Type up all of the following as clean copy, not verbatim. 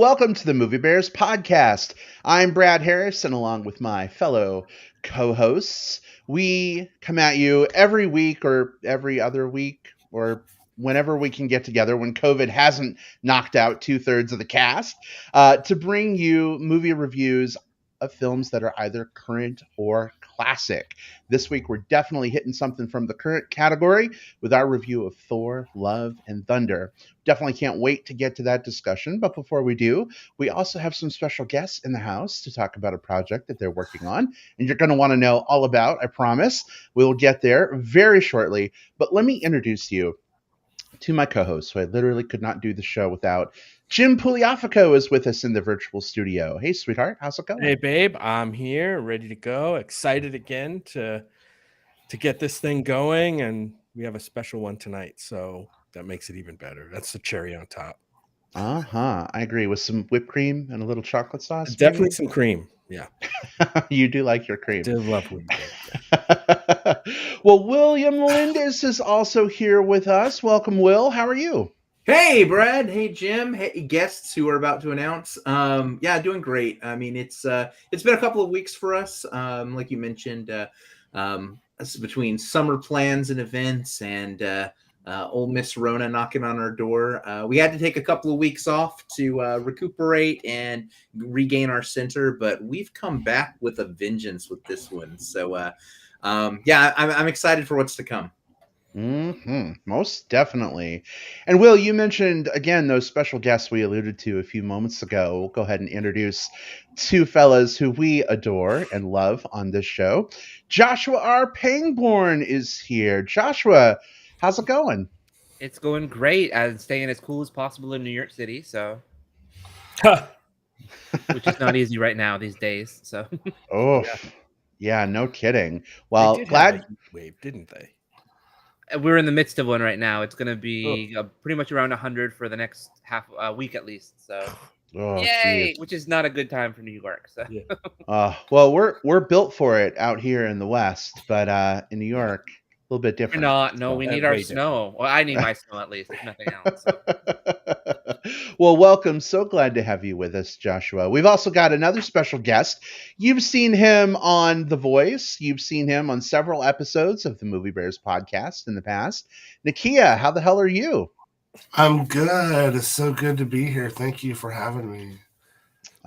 welcome to the Movie Bears podcast. I'm Brad Harris, and along with my fellow co-hosts, we come at you every week or every other week or whenever we can get together when COVID hasn't knocked out 2/3 of the cast to bring you movie reviews of films that are either current or classic. This week, we're definitely hitting something from the current category with our review of Thor, Love, and Thunder. Definitely can't wait to get to that discussion. But before we do, we also have some special guests in the house to talk about a project that they're working on. And you're going to want to know all about, I promise. We'll get there very shortly. But let me introduce you to my co-host, who I literally could not do the show without. Jim Pugliafico is with us in the virtual studio. Hey, sweetheart, how's it going? Hey, babe, I'm here, ready to go. Excited again to get this thing going, and we have a special one tonight, so that makes it even better. That's the cherry on top. I agree, with some whipped cream and a little chocolate sauce. Definitely maybe? some cream. Yeah. You do like your cream. I do love whipped cream. Well, William Melendez is also here with us. Welcome, Will. How are you? Hey, Brad. Hey, Jim. Hey, guests who are about to announce. Yeah, doing great. I mean, it's been a couple of weeks for us. Like you mentioned, between summer plans and events and old Miss Rona knocking on our door. We had to take a couple of weeks off to recuperate and regain our center, but we've come back with a vengeance with this one. So, yeah, I'm excited for what's to come. Most definitely. And Will, you mentioned again those special guests we alluded to a few moments ago. We'll go ahead and introduce two fellas who we adore and love on this show. Joshua R Pangborn is here. Joshua, how's it going? It's going great. I'm staying as cool as possible in New York City, so which is not easy right now these days. So yeah, no kidding. Well, they did glad have a heat wave, didn't they? we're in the midst of one right now. It's going to be pretty much around 100 for the next week at least. So, yay! Geez. Which is not a good time for New York. So, yeah. Well, we're built for it out here in the West, but in New York, a little bit different. we're not. No, we need our snow. Well, I need my snow at least, if nothing else. So. Well, welcome. So glad to have you with us, Joshua. We've also got another special guest. You've seen him on The Voice. You've seen him on several episodes of the Movie Bears podcast in the past. Nakia, how the hell are you? I'm good. It's so good to be here. Thank you for having me.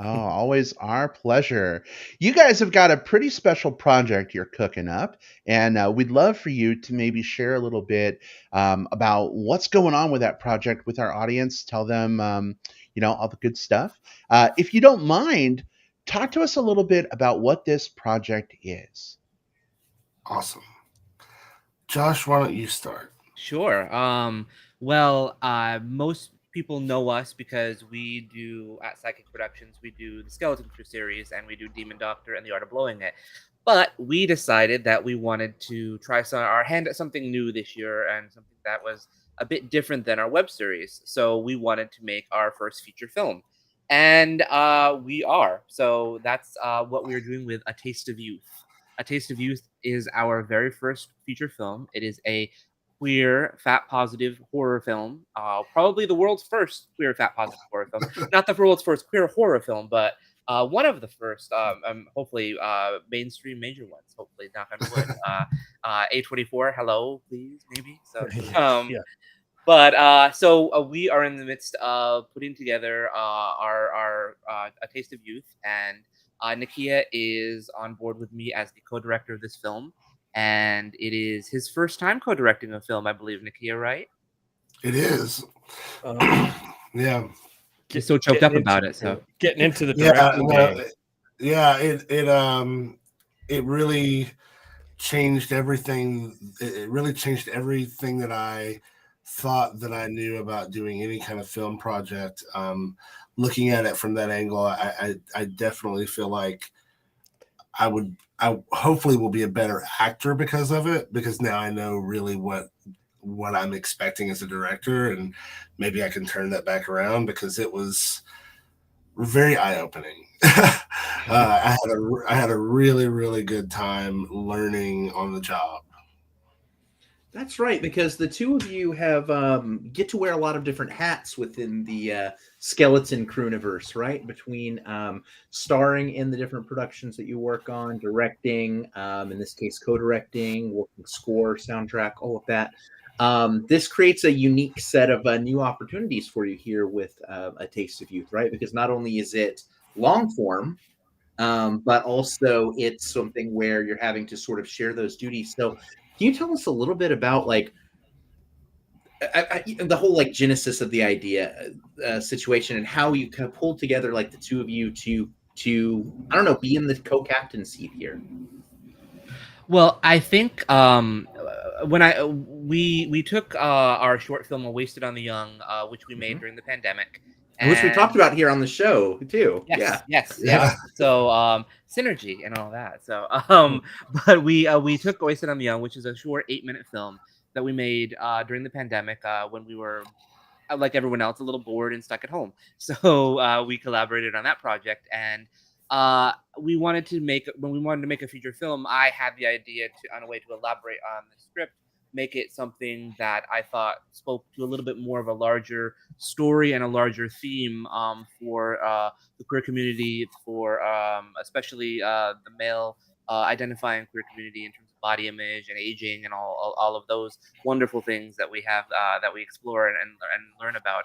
Oh, always our pleasure. You guys have got a pretty special project you're cooking up, and we'd love for you to maybe share a little bit about what's going on with that project with our audience. Tell them, all the good stuff. If you don't mind, talk to us a little bit about what this project is. Awesome. Josh, why don't you start? Sure. Well, most people know us because we do at Psychic Productions, we do the Skeleton Crew series and we do Demon Doctor and The Art of Blowing It. But we decided that we wanted to try our hand at something new this year and something that was a bit different than our web series. So we wanted to make our first feature film. And we are. So that's what we're doing with A Taste of Youth. A Taste of Youth is our very first feature film. It is a queer, fat-positive horror film. Probably the world's first queer, fat-positive horror film. Not the world's first queer horror film, but one of the first, hopefully, mainstream major ones. Hopefully, knock on wood. A24, hello, please, maybe. So, Yeah. But we are in the midst of putting together our A Taste of Youth, and Nakia is on board with me as the co-director of this film. And it is his first time co-directing a film, I believe, Nakia, right? It is. Yeah. He's so choked up about it. So getting into the directing game. It really changed everything. It really changed everything that I thought that I knew about doing any kind of film project. Looking at it from that angle, I definitely feel like I hopefully will be a better actor because of it, because now I know really what I'm expecting as a director, and maybe I can turn that back around because it was very eye-opening. I had a really, really good time learning on the job. That's right, because the two of you have get to wear a lot of different hats within the Skeleton Crewniverse, right? Between starring in the different productions that you work on, directing, in this case, co-directing, working score, soundtrack, all of that. This creates a unique set of new opportunities for you here with A Taste of Youth, right? Because not only is it long form, but also it's something where you're having to sort of share those duties. So, can you tell us a little bit about like the whole like genesis of the idea situation and how you kind of pulled together like the two of you to I don't know, be in the co-captain seat here? Well, I think when we took our short film "A Wasted on the Young," which we made during the pandemic, Which we talked and about here on the show too. yes, Yeah. yes. So synergy and all that. So but we took "Wasted on the Young," which is a short 8-minute film that we made during the pandemic when we were like everyone else, a little bored and stuck at home. So we collaborated on that project, and we wanted to make when we wanted to make a feature film. I had the idea to on a way to elaborate on the script, make it something that I thought spoke to a little bit more of a larger story and a larger theme for the queer community, for especially the male identifying queer community in terms of body image and aging and all of those wonderful things that we have that we explore and learn about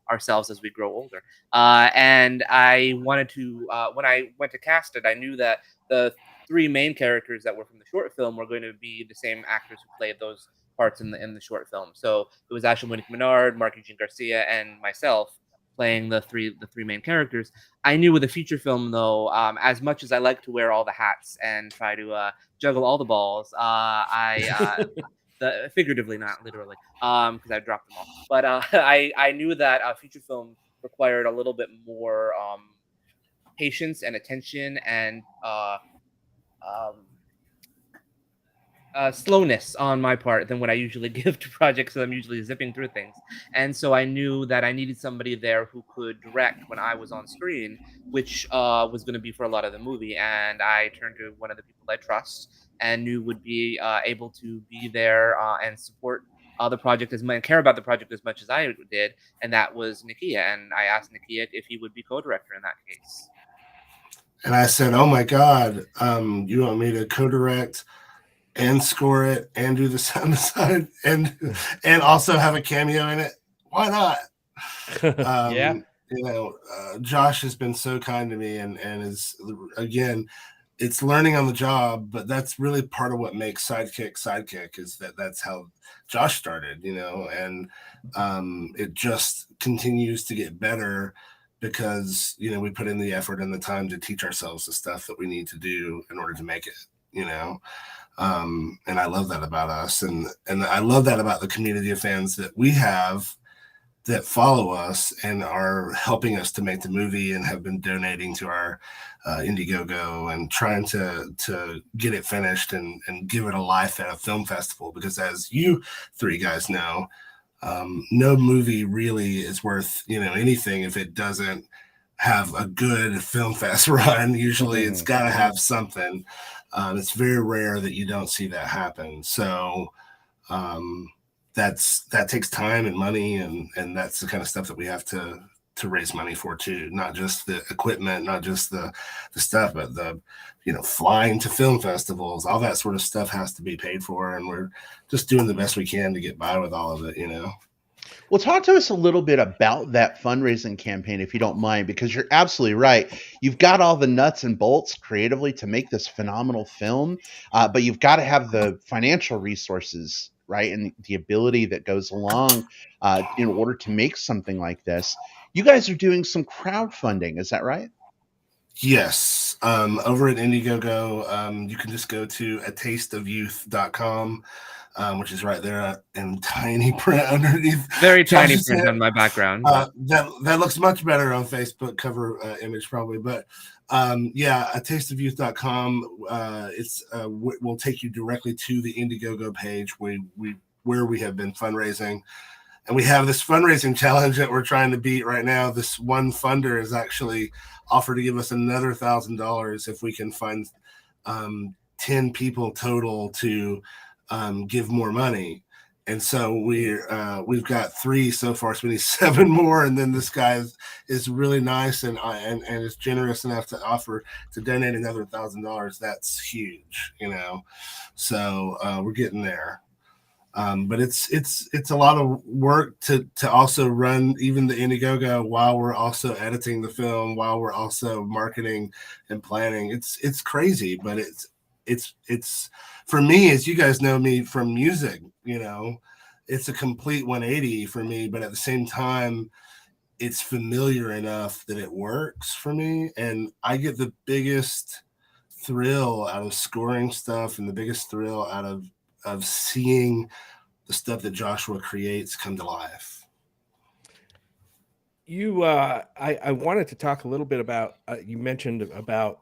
ourselves as we grow older. And I wanted to when I went to cast it, I knew that the 3 main characters that were from the short film were going to be the same actors who played those parts in the short film. So it was Ashley Monique Menard, Mark Eugene Garcia, and myself playing the three main characters. I knew with a feature film though, as much as I like to wear all the hats and try to juggle all the balls, figuratively, not literally, because I dropped them all. But I knew that a feature film required a little bit more patience and attention and um, slowness on my part than what I usually give to projects. So I'm usually zipping through things, and so I knew that I needed somebody there who could direct when I was on screen, which was going to be for a lot of the movie. And I turned to one of the people I trust and knew would be able to be there and support the project as much and care about the project as much as I did, and that was Nakia. And I asked Nakia if he would be co-director in that case. And I said, "Oh my God, you want me to co-direct and score it and do the sound design and also have a cameo in it? Why not?" Yeah. You know, Josh has been so kind to me and is, again, it's learning on the job, but that's really part of what makes Sidekick is that's how Josh started, you know, and it just continues to get better because, you know, we put in the effort and the time to teach ourselves the stuff that we need to do in order to make it, you know. And I love that about us, and I love that about the community of fans that we have that follow us and are helping us to make the movie and have been donating to our Indiegogo and trying to get it finished and give it a life at a film festival. Because as you 3 guys know, no movie really is worth, you know, anything if it doesn't have a good film fest run. Usually it's got to have something. It's very rare that you don't see that happen. So that takes time and money, and that's the kind of stuff that we have to raise money for too. Not just the equipment, not just the stuff, but the, you know, flying to film festivals, all that sort of stuff has to be paid for, and we're just doing the best we can to get by with all of it, you know. Well, talk to us a little bit about that fundraising campaign, if you don't mind, because you're absolutely right. You've got all the nuts and bolts creatively to make this phenomenal film, but you've got to have the financial resources, right, and the ability that goes along in order to make something like this. You guys are doing some crowdfunding, is that right? Yes. Over at Indiegogo, you can just go to atasteofyouth.com. Which is right there in tiny print underneath. Very tiny print on my background. That looks much better on Facebook cover image probably, but yeah, atasteofyouth.com. It's will take you directly to the Indiegogo page where we have been fundraising, and we have this fundraising challenge that we're trying to beat right now. This one funder has actually offered to give us another $1,000 if we can find 10 people total to give more money. And so we've got 3 so far, so we need 7 more. And then this guy is really nice and is generous enough to offer to donate another $1,000. That's huge, you know. So we're getting there. But it's a lot of work to also run even the Indiegogo while we're also editing the film, while we're also marketing and planning. It's crazy, but it's for me, as you guys know me from music, you know, it's a complete 180 for me, but at the same time, it's familiar enough that it works for me. And I get the biggest thrill out of scoring stuff and the biggest thrill out of seeing the stuff that Joshua creates come to life. You, I wanted to talk a little bit about, you mentioned about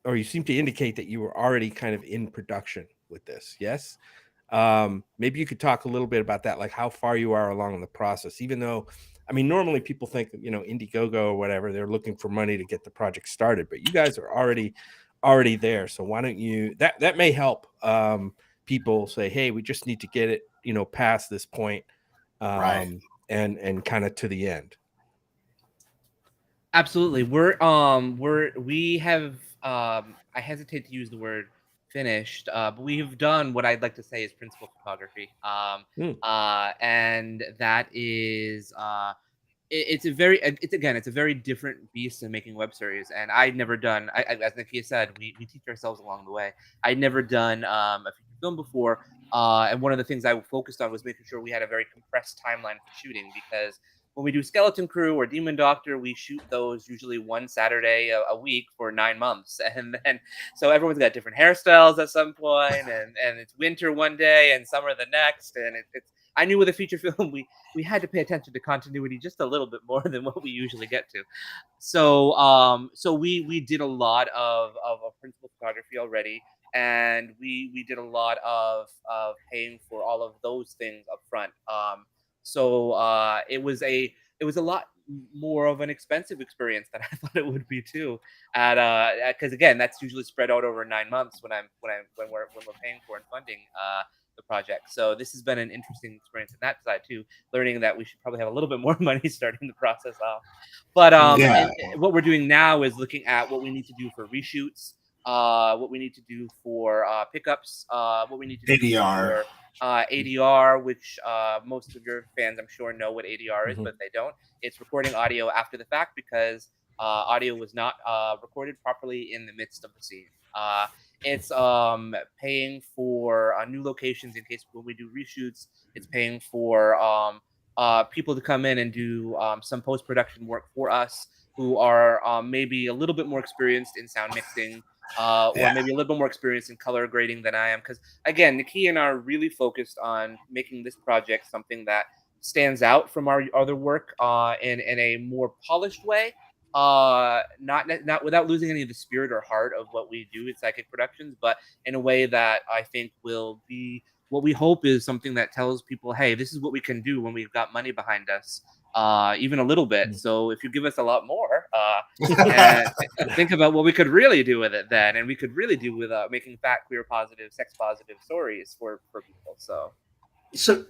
or you seem to indicate that you were already kind of in production with this. Yes. Maybe you could talk a little bit about that, like how far you are along in the process, even though, I mean, normally people think, you know, Indiegogo or whatever, they're looking for money to get the project started, but you guys are already there. So why don't you, that may help people say, hey, we just need to get it, you know, past this point, Right. and kind of to the end. Absolutely. We have I hesitate to use the word finished, but we've done what I'd like to say is principal photography. And that is it's a very it's a very different beast than making web series. And I'd never done, as Nakia said, we teach ourselves along the way. I'd never done a feature film before. And one of the things I focused on was making sure we had a very compressed timeline for shooting, because when we do Skeleton Crew or Demon Doctor, we shoot those usually one Saturday a week for 9 months. And then, so everyone's got different hairstyles at some point, and it's winter one day and summer the next. And it's, I knew with a feature film, we had to pay attention to continuity just a little bit more than what we usually get to. So so we did a lot of principal photography already, and we did a lot of paying for all of those things up front. So it was a lot more of an expensive experience than I thought it would be too. At because again, that's usually spread out over 9 months when we're paying for and funding the project. So this has been an interesting experience on that side too, learning that we should probably have a little bit more money starting the process off. But Yeah. what we're doing now is looking at what we need to do for reshoots, what we need to do for pickups, what we need to do ADR. for ADR, which most of your fans, I'm sure, know what ADR is, but if they don't, it's recording audio after the fact, because audio was not recorded properly in the midst of the scene. It's paying for new locations in case when we do reshoots. It's paying for people to come in and do some post-production work for us, who are maybe a little bit more experienced in sound mixing, or maybe a little bit more experienced in color grading than I am. Because again, Nakia and I are really focused on making this project something that stands out from our other work in a more polished way. Not without losing any of the spirit or heart of what we do at Psychic Productions, but in a way that I think will be what we hope is something that tells people, hey, this is what we can do when we've got money behind us, even a little bit. So if you give us a lot more, and think about what we could really do with it then, and we could really do with making fat, queer, positive, sex positive stories for people. So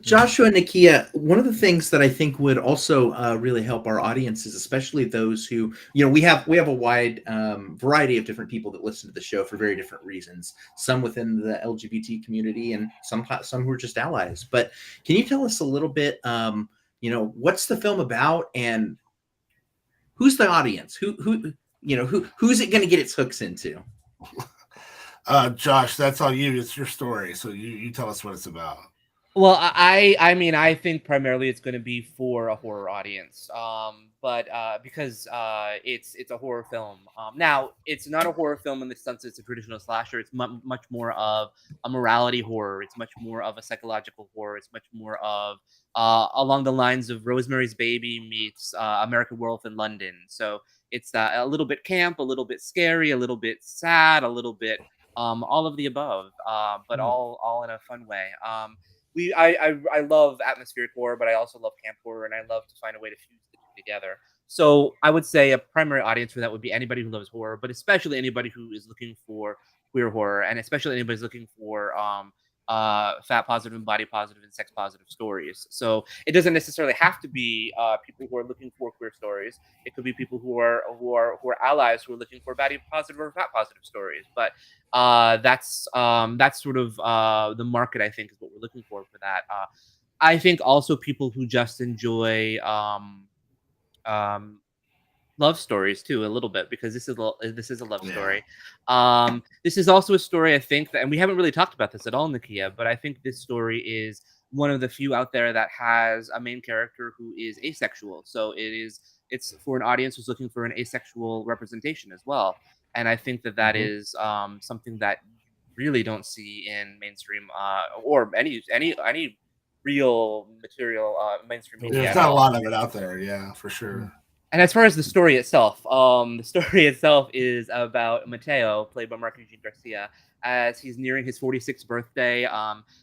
Joshua and Nakia, one of the things that I think would also really help our audiences, especially those who, you know, we have a wide variety of different people that listen to the show for very different reasons. Some within the LGBT community, and some who are just allies. But can you tell us a little bit, you know, what's the film about, and who's the audience? Who's it going to get its hooks into? Josh, that's all you. It's your story, so you tell us what it's about. Well, I mean, I think primarily it's going to be for a horror audience, but because it's a horror film. Now, it's not a horror film in the sense it's a traditional slasher. It's much more of a morality horror. It's much more of a psychological horror. It's much more of along the lines of Rosemary's Baby meets American Werewolf in London. So it's a little bit camp, a little bit scary, a little bit sad, a little bit all of the above, but all in a fun way. I love atmospheric horror, but I also love camp horror, and I love to find a way to fuse the two together. So I would say a primary audience for that would be anybody who loves horror, but especially anybody who is looking for queer horror, and especially anybody who's looking for fat positive and body positive and sex positive stories. So it doesn't necessarily have to be people who are looking for queer stories. It could be people who are allies who are looking for body positive or fat positive stories. But that's sort of the market, I think, is what we're looking for that. I think also people who just enjoy love stories too, a little bit, because this is a love story. This is also a story, I think, that, and we haven't really talked about this at all, Nakia, but I think this story is one of the few out there that has a main character who is asexual. So it's for an audience who's looking for an asexual representation as well. And I think that is something that you really don't see in mainstream or any real material mainstream media. There's not a lot of it out there, yeah, for sure. And as far as the story itself, is about Mateo, played by Mark Eugene Garcia, as he's nearing his 46th birthday.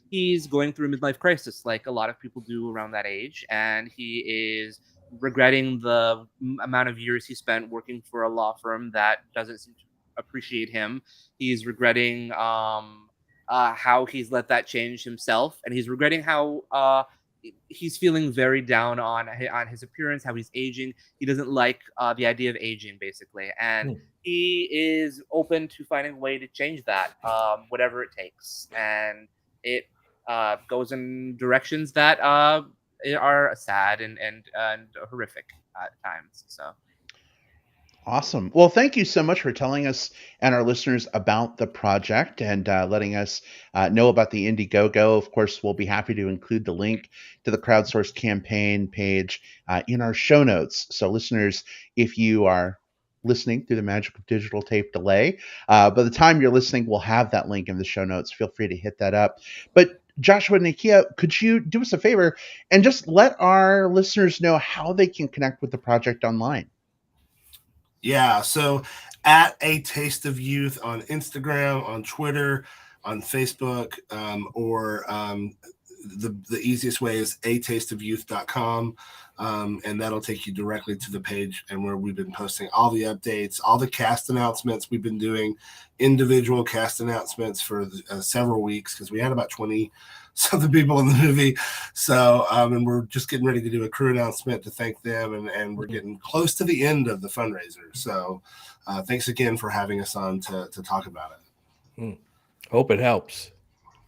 He's going through a midlife crisis, like a lot of people do around that age, and he is regretting the amount of years he spent working for a law firm that doesn't seem to appreciate him. He's regretting how he's let that change himself, and he's regretting how he's feeling very down on his appearance, how he's aging. He doesn't like the idea of aging, basically, and he is open to finding a way to change that, whatever it takes. And it goes in directions that are sad and horrific at times. So. Awesome. Well, thank you so much for telling us and our listeners about the project and letting us know about the Indiegogo. Of course, we'll be happy to include the link to the crowdsourced campaign page in our show notes. So listeners, if you are listening through the magic of digital tape delay, by the time you're listening, we'll have that link in the show notes. Feel free to hit that up. But Joshua and Nakia, could you do us a favor and just let our listeners know how they can connect with the project online? Yeah, so at A Taste of Youth on Instagram, on Twitter, on Facebook, or the easiest way is atasteofyouth.com, and that'll take you directly to the page and where we've been posting all the updates, all the cast announcements. We've been doing individual cast announcements for several weeks because we had about 20 something people in the movie. So, and we're just getting ready to do a crew announcement to thank them, and we're getting close to the end of the fundraiser. So, thanks again for having us on to talk about it. Hope it helps.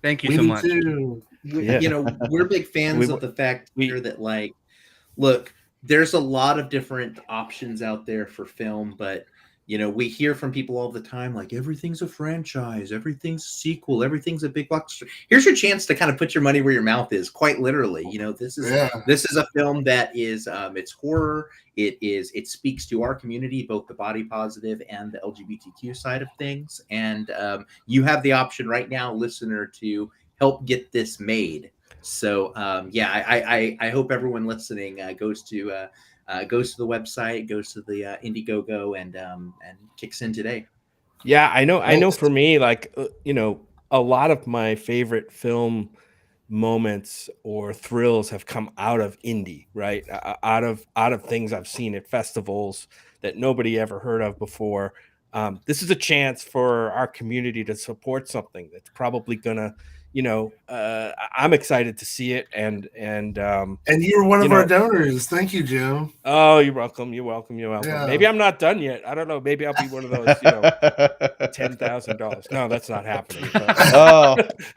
Thank you so much. You know, we're big fans of the fact here that, like, look, there's a lot of different options out there for film, but you know, we hear from people all the time, like, everything's a franchise, everything's a sequel, everything's a big blockbuster. Here's your chance to kind of put your money where your mouth is, quite literally. You know, this is a film that is it's horror. It speaks to our community, both the body positive and the LGBTQ side of things. And you have the option right now, listener, to help get this made. So I hope everyone listening goes to the website, goes to the Indiegogo, and kicks in today. Yeah, I know. For me, like, you know, a lot of my favorite film moments or thrills have come out of indie, right? Out of things I've seen at festivals that nobody ever heard of before. This is a chance for our community to support something that's probably gonna, you know, I'm excited to see it, and you were one of our donors. Thank you, Jim. Oh, you're welcome. Yeah. Maybe I'm not done yet. I don't know. Maybe I'll be one of those, you know, $10,000. No, that's not happening. But... Oh,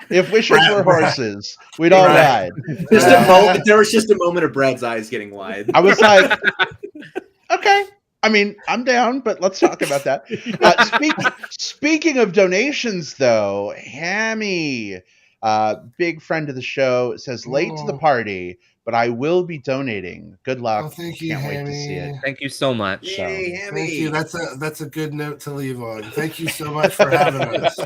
if wishes were horses, we'd all ride. Just a moment. There was just a moment of Brad's eyes getting wide. I was like, okay. I mean, I'm down, but let's talk about that. Speaking of donations, though, Hammy, big friend of the show, says late to the party, but I will be donating. Good luck. Oh, thank you, Can't Hammy. wait to see it. Thank you so much. Yay, Hammy. Thank you. That's a good note to leave on. Thank you so much for having us.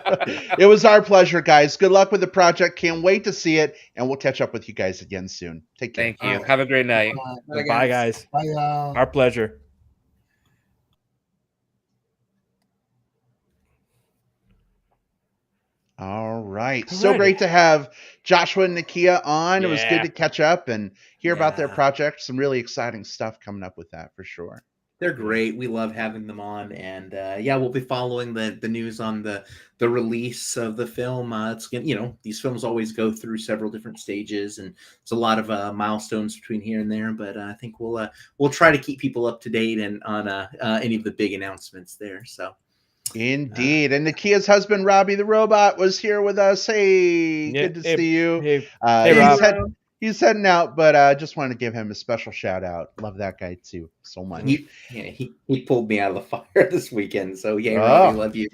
It was our pleasure, guys. Good luck with the project. Can't wait to see it, and we'll catch up with you guys again soon. Take care. Thank you. Have a great night. Bye, guys. Bye, y'all. Our pleasure. All right. So great to have Joshua and Nakia on. It was good to catch up and hear about their project. Some really exciting stuff coming up with that for sure. They're great. We love having them on, and yeah, we'll be following the news on the release of the film. It's these films always go through several different stages, and it's a lot of milestones between here and there. But I think we'll try to keep people up to date and on any of the big announcements there. So. Indeed. And Nakia's husband, Robbie the Robot, was here with us. Hey, good to see you. Hey, Rob. He's heading out, but just wanted to give him a special shout out. Love that guy too so much. He pulled me out of the fire this weekend. So yeah, Robbie, love you.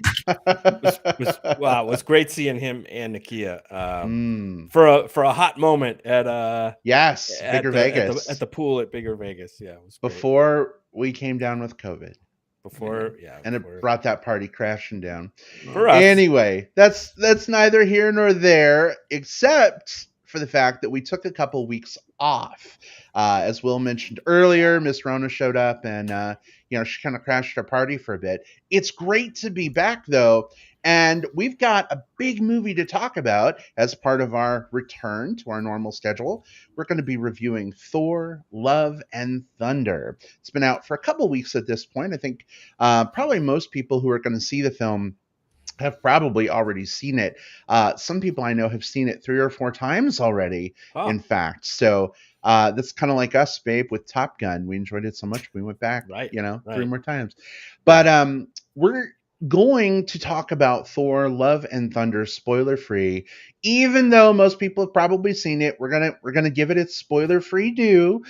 Wow, it was great seeing him and Nakia for a hot moment at Bigger Vegas at the pool at Bigger Vegas. Yeah, it was great. Before we came down with COVID. And it brought that party crashing down. For us. Anyway, that's neither here nor there, except for the fact that we took a couple weeks off. As Will mentioned earlier, Miss Rona showed up and she kind of crashed our party for a bit. It's great to be back though, and we've got a big movie to talk about as part of our return to our normal schedule. We're going to be reviewing Thor, Love and Thunder. It's been out for a couple weeks at this point. I think probably most people who are going to see the film have probably already seen it. Some people I know have seen it 3 or 4 times already, in fact. So that's kind of like us, babe, with Top Gun. We enjoyed it so much we went back, 3 more times. But we're going to talk about Thor, Love and Thunder spoiler-free. Even though most people have probably seen it, we're gonna give it its spoiler-free due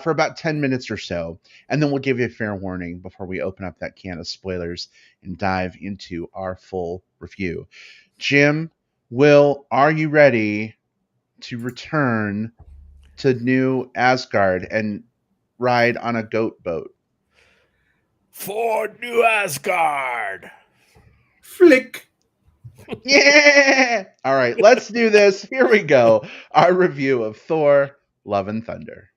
for about 10 minutes or so, and then we'll give you a fair warning before we open up that can of spoilers and dive into our full review. Jim, Will, are you ready to return to New Asgard and ride on a goat boat? For New Asgard. Flick. Yeah. All right, let's do this. Here we go. Our review of Thor, Love and Thunder.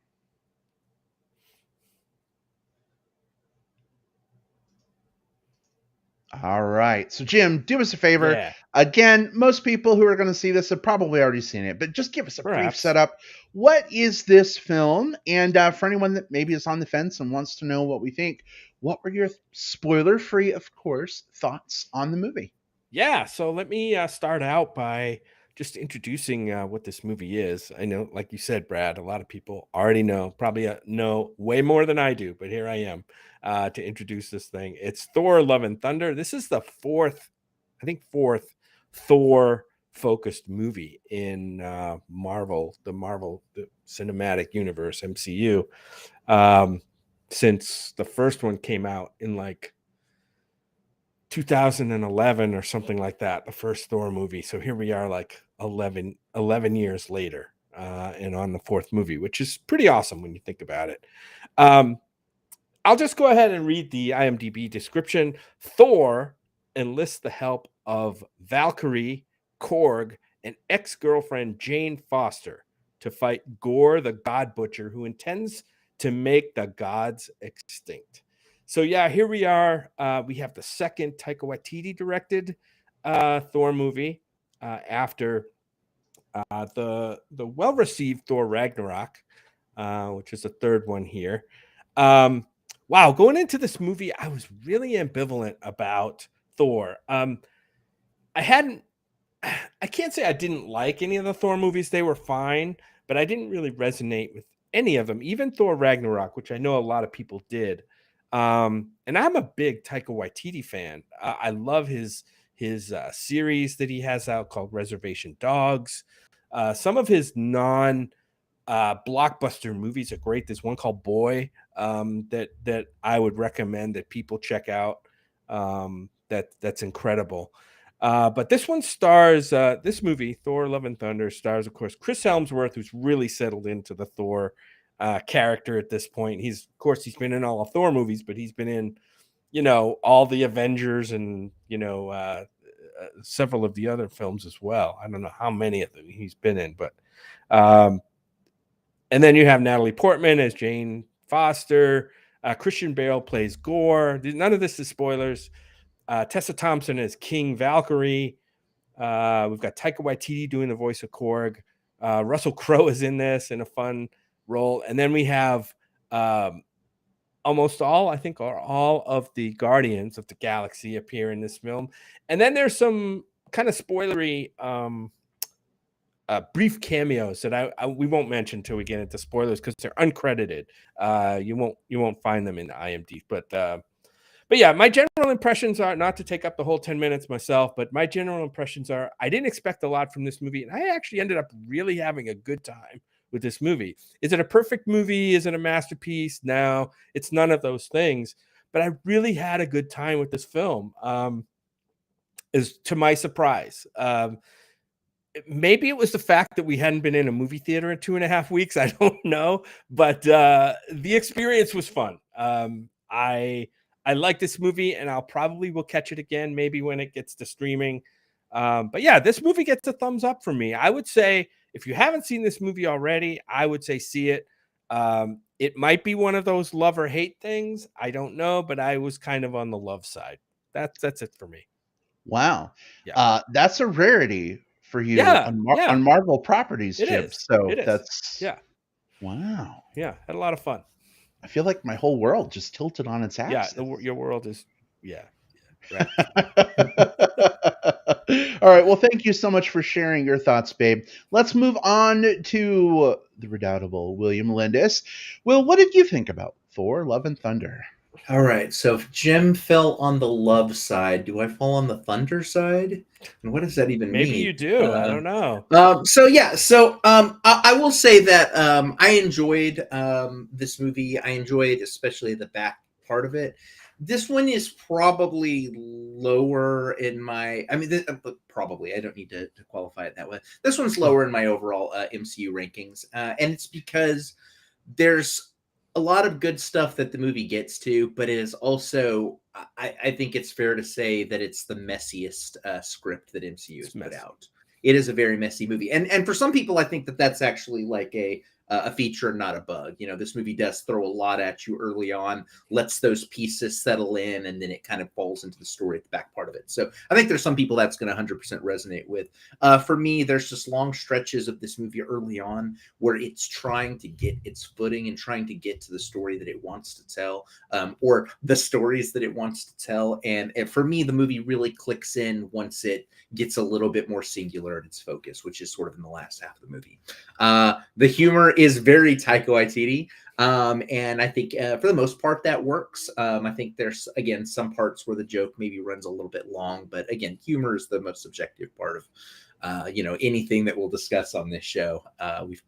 All right. So, Jim, do us a favor. Yeah. Again, most people who are going to see this have probably already seen it, but just give us a brief setup. What is this film? And for anyone that maybe is on the fence and wants to know what we think, what were your spoiler-free, of course, thoughts on the movie? Yeah, so let me start out by just introducing what this movie is. I know, like you said, Brad, a lot of people already know, probably know way more than I do, but here I am to introduce this thing. It's Thor, Love and Thunder. This is the fourth Thor-focused movie in the Marvel Cinematic Universe, MCU, since the first one came out in like 2011 or something like that, the first Thor movie. So here we are like 11 years later and on the fourth movie, which is pretty awesome when you think about it. I'll just go ahead and read the IMDb description. Thor enlists the help of Valkyrie, Korg, and ex-girlfriend Jane Foster to fight Gore the God Butcher, who intends to make the gods extinct. So yeah, here we are. We have the second Taika Waititi directed Thor movie after the well-received Thor Ragnarok, which is the third one here. Wow, going into this movie, I was really ambivalent about Thor. I can't say I didn't like any of the Thor movies. They were fine, but I didn't really resonate with any of them, even Thor Ragnarok, which I know a lot of people did. And I'm a big Taika Waititi fan. I love his series that he has out called Reservation Dogs. Some of his blockbuster movies are great. There's one called Boy that I would recommend that people check out. That's incredible. But this one stars, this movie, Thor, Love and Thunder, stars, of course, Chris Hemsworth, who's really settled into the Thor character at this point. He's been in all of Thor movies, but he's been in, all the Avengers and, several of the other films as well. I don't know how many of them he's been in, but and then you have Natalie Portman as Jane Foster. Christian Bale plays Gore. None of this is spoilers. Tessa Thompson as King Valkyrie. We've got Taika Waititi doing the voice of Korg. Russell Crowe is in this in a fun role. And then we have, almost all, I think, or all of the Guardians of the Galaxy appear in this film. And then there's some kind of spoilery brief cameos that we won't mention until we get into spoilers because they're uncredited. You won't find them in IMDb. But yeah, my general impressions are, not to take up the whole 10 minutes myself, but my general impressions are I didn't expect a lot from this movie, and I actually ended up really having a good time with this movie. Is it a perfect movie? Is it a masterpiece? No, it's none of those things. But I really had a good time with this film, is to my surprise. Maybe it was the fact that we hadn't been in a movie theater in 2.5 weeks. I don't know, but the experience was fun. I like this movie, and I'll probably will catch it again, maybe when it gets to streaming. But yeah, this movie gets a thumbs up from me. I would say if you haven't seen this movie already, I would say see it. It might be one of those love or hate things. I don't know, but I was kind of on the love side. That's it for me. Wow. Yeah. That's a rarity for you Yeah, on Marvel properties, It Jim. is. So It is. that's Yeah. wow. Yeah, had a lot of fun. I feel like my whole world just tilted on its Yeah, axis. your world is right. All right. Well, thank you so much for sharing your thoughts, babe. Let's move on to the redoubtable William Lindis. Will, what did you think about Thor: Love and Thunder? All right, so if Jim fell on the love side, do I fall on the thunder side? And what does that even mean? Maybe you do. I don't know. I will say that I enjoyed this movie. I enjoyed especially the back part of it. This one is probably lower in my. I mean, probably. I don't need to qualify it that way. This one's lower in my overall MCU rankings, and it's because there's a lot of good stuff that the movie gets to, but it is also, I think it's fair to say that it's the messiest script that MCU has put out. It is a very messy movie, and for some people, I think that that's actually like a feature, not a bug. You know, this movie does throw a lot at you early on, lets those pieces settle in, and then it kind of falls into the story at the back part of it. So I think there's some people that's going to 100% resonate with. For me, there's just long stretches of this movie early on where it's trying to get its footing and trying to get to the story that it wants to tell, or the stories that it wants to tell. And for me, the movie really clicks in once it gets a little bit more singular in its focus, which is sort of in the last half of the movie. The humor is very Taika Waititi, and I think for the most part that works. I think there's, again, some parts where the joke maybe runs a little bit long, but again, humor is the most subjective part of anything that we'll discuss on this show.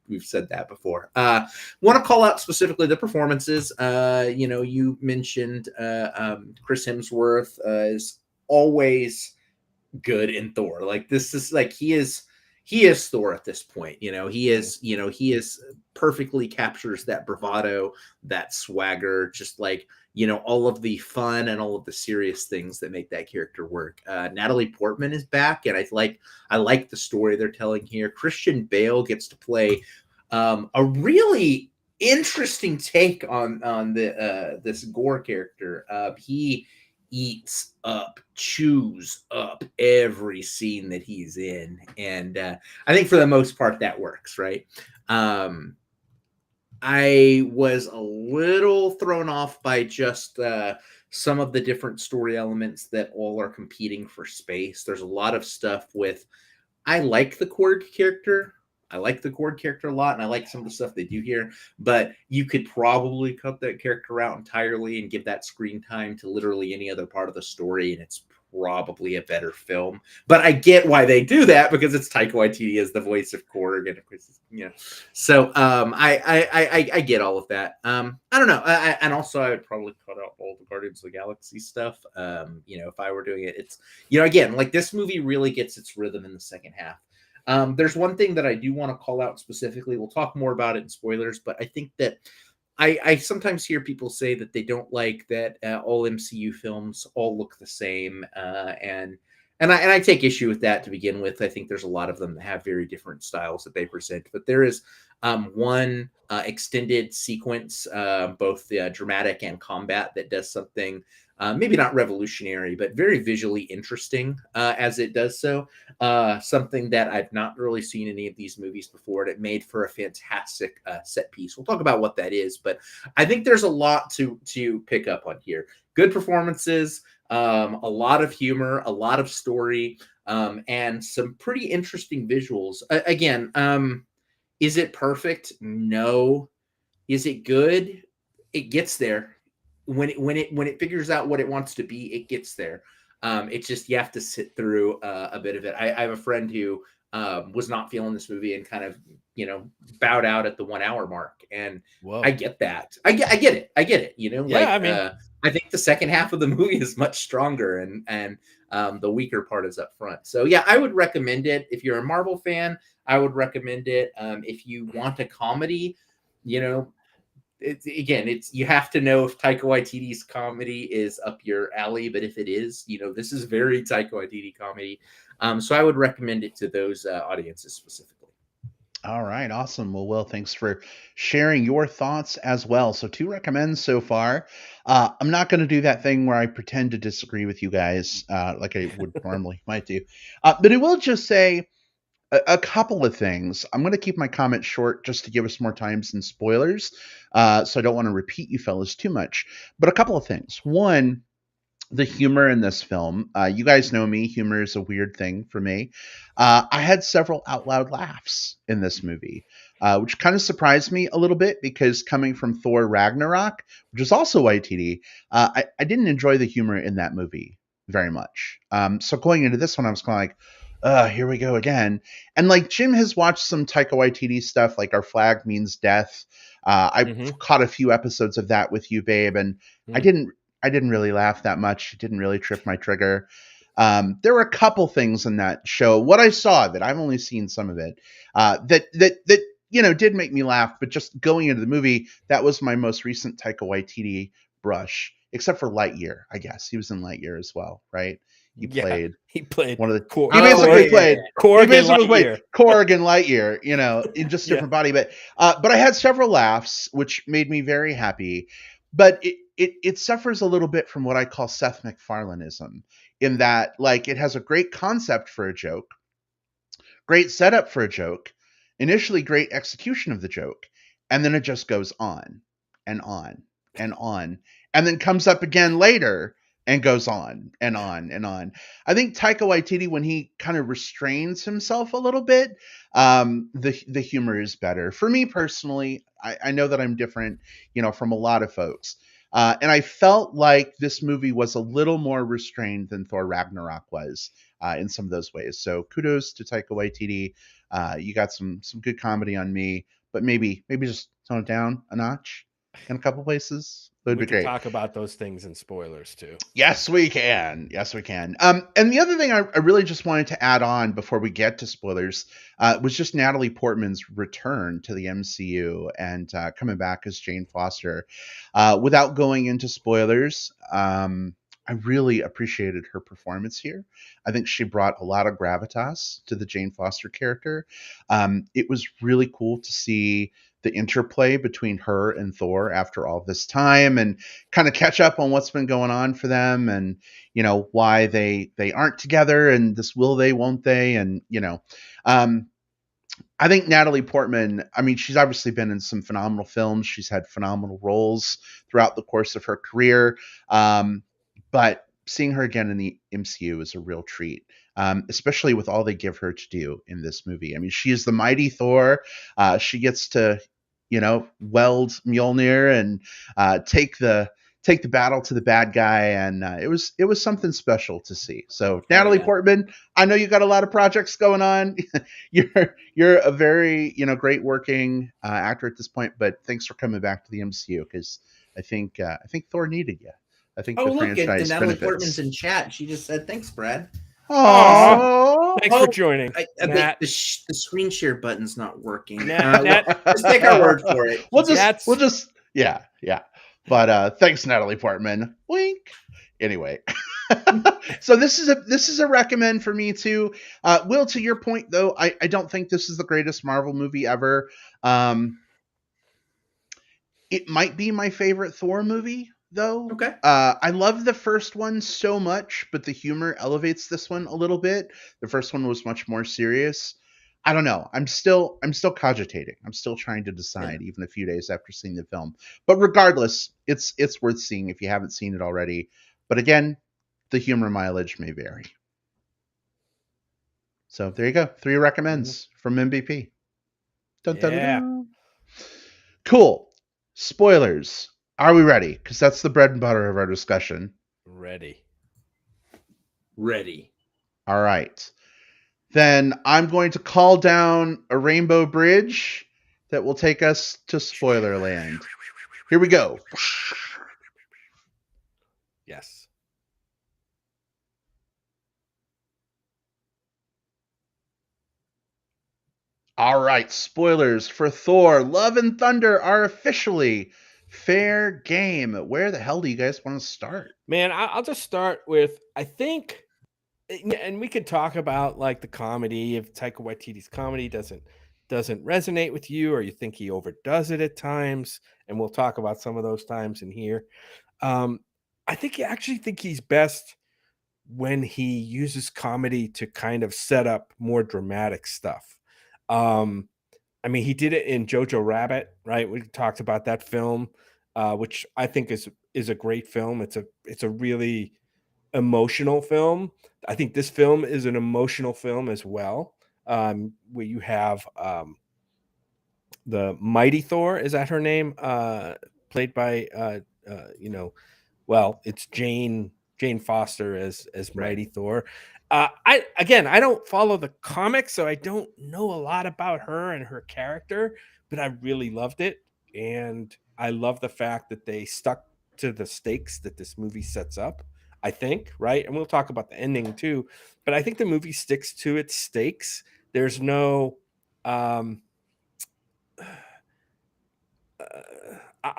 We've said that before. Want to call out specifically the performances. You mentioned Chris Hemsworth is always good in Thor. Like, this is like he is Thor at this point. He is perfectly captures that bravado, that swagger, just like, all of the fun and all of the serious things that make that character work. Natalie Portman is back, and I like the story they're telling here. Christian Bale gets to play a really interesting take on this Gore character. He eats up, chews up every scene that he's in, and I think for the most part that works, right? I was a little thrown off by just some of the different story elements that all are competing for space. There's a lot of stuff with, I like the Korg character. I like the Korg character a lot, and I like some of the stuff they do here, but you could probably cut that character out entirely and give that screen time to literally any other part of the story, and it's probably a better film. But I get why they do that, because it's Taika Waititi as the voice of Korg, and of course, So I get all of that. I don't know, and also I would probably cut out all the Guardians of the Galaxy stuff. If I were doing it, it's again, like, this movie really gets its rhythm in the second half. There's one thing that I do want to call out specifically. We'll talk more about it in spoilers, but I think that I sometimes hear people say that they don't like that all MCU films all look the same, and I take issue with that to begin with. I think there's a lot of them that have very different styles that they present, but there is one extended sequence, both dramatic and combat, that does something maybe not revolutionary, but very visually interesting as it does so. Something that I've not really seen in any of these movies before, and it made for a fantastic set piece. We'll talk about what that is, but I think there's a lot to pick up on here. Good performances, a lot of humor, a lot of story, and some pretty interesting visuals. Again, is it perfect? No. Is it good? It gets there. When it figures out what it wants to be, it gets there. It's just you have to sit through a bit of it. I have a friend who was not feeling this movie and kind of bowed out at the 1 hour mark, and Whoa. I get that. I get it. Yeah, I mean, I think the second half of the movie is much stronger, and the weaker part is up front. So yeah, I would recommend it if you're a Marvel fan. I would recommend it if you want a comedy. It's you have to know if Taika Waititi's comedy is up your alley, but if it is, this is very Taika Waititi comedy. So I would recommend it to those audiences specifically. All right, awesome. Well, Will, thanks for sharing your thoughts as well. So 2 recommends so far. I'm not going to do that thing where I pretend to disagree with you guys like I would normally might do. But I will just say a couple of things. I'm going to keep my comment short just to give us more time and spoilers. So I don't want to repeat you fellas too much. But a couple of things. One, the humor in this film. You guys know me. Humor is a weird thing for me. I had several out loud laughs in this movie, which kind of surprised me a little bit because coming from Thor Ragnarok, which is also YTD, I didn't enjoy the humor in that movie very much. So going into this one, I was kind of like, here we go again. And like Jim has watched some Taika Waititi stuff, like Our Flag Means Death. I caught a few episodes of that with you, babe, and I didn't really laugh that much. It didn't really trip my trigger. There were a couple things in that show. What I saw of it, I've only seen some of it, that did make me laugh. But just going into the movie, that was my most recent Taika Waititi brush, except for Lightyear. I guess he was in Lightyear as well, right? He played one of the core. He basically played Korg and Lightyear, in just a different body. But I had several laughs, which made me very happy. But it suffers a little bit from what I call Seth MacFarlaneism, in that like it has a great concept for a joke, great setup for a joke, initially great execution of the joke, and then it just goes on and on and on, and then comes up again later and goes on and on and on. I think Taika Waititi, when he kind of restrains himself a little bit, the humor is better. For me personally, I know that I'm different, from a lot of folks. And I felt like this movie was a little more restrained than Thor Ragnarok was in some of those ways. So kudos to Taika Waititi. You got some good comedy on me, but maybe just tone it down a notch in a couple places. It would be great. Talk about those things in spoilers too. Yes, we can. And the other thing I really just wanted to add on before we get to spoilers was just Natalie Portman's return to the MCU and coming back as Jane Foster. Without going into spoilers, I really appreciated her performance here. I think she brought a lot of gravitas to the Jane Foster character. It was really cool to see the interplay between her and Thor after all this time and kind of catch up on what's been going on for them and, why they aren't together and this will they, won't they? And, I think Natalie Portman, she's obviously been in some phenomenal films. She's had phenomenal roles throughout the course of her career. But seeing her again in the MCU is a real treat, especially with all they give her to do in this movie. She is the mighty Thor. She gets to, weld Mjolnir and take the battle to the bad guy, and it was something special to see. So Natalie Portman, I know you got a lot of projects going on. you're a very great working actor at this point, but thanks for coming back to the MCU because I think Thor needed you. I think the franchise Natalie benefits. Portman's in chat. She just said thanks, Brad. Oh, thanks for joining. The screen share button's not working. Just take our word for it. We'll just yeah. But thanks, Natalie Portman. Wink. Anyway, so this is a recommend for me too. Will, to your point though, I don't think this is the greatest Marvel movie ever. It might be my favorite Thor movie. though. Okay. I love the first one so much, but the humor elevates this one a little bit. The first one was much more serious. I don't know. I'm still cogitating. I'm still trying to decide, even a few days after seeing the film. But regardless, it's worth seeing if you haven't seen it already. But again, the humor mileage may vary. So there you go. 3 recommends from MBP. Dun, dun, dun, Yeah. dun. Cool. Spoilers. Are we ready? Because that's the bread and butter of our discussion. Ready. All right. Then I'm going to call down a rainbow bridge that will take us to spoiler land. Here we go. Yes. All right. Spoilers for Thor Love and Thunder are officially fair game. Where the hell do you guys want to start? Man, I'll just start with, I think, and we could talk about like the comedy, if Taika Waititi's comedy doesn't resonate with you, or you think he overdoes it at times, and we'll talk about some of those times in here. I actually think he's best when he uses comedy to kind of set up more dramatic stuff. I mean, he did it in Jojo Rabbit, right? We talked about that film, which I think is a great film. It's a really emotional film. I think this film is an emotional film as well, where you have the Mighty Thor. Is that her name? Played by it's Jane Foster as Mighty Thor. I don't follow the comics, so I don't know a lot about her and her character, but I really loved it, and I love the fact that they stuck to the stakes that this movie sets up. I think, right? And we'll talk about the ending too, but I think the movie sticks to its stakes. There's no I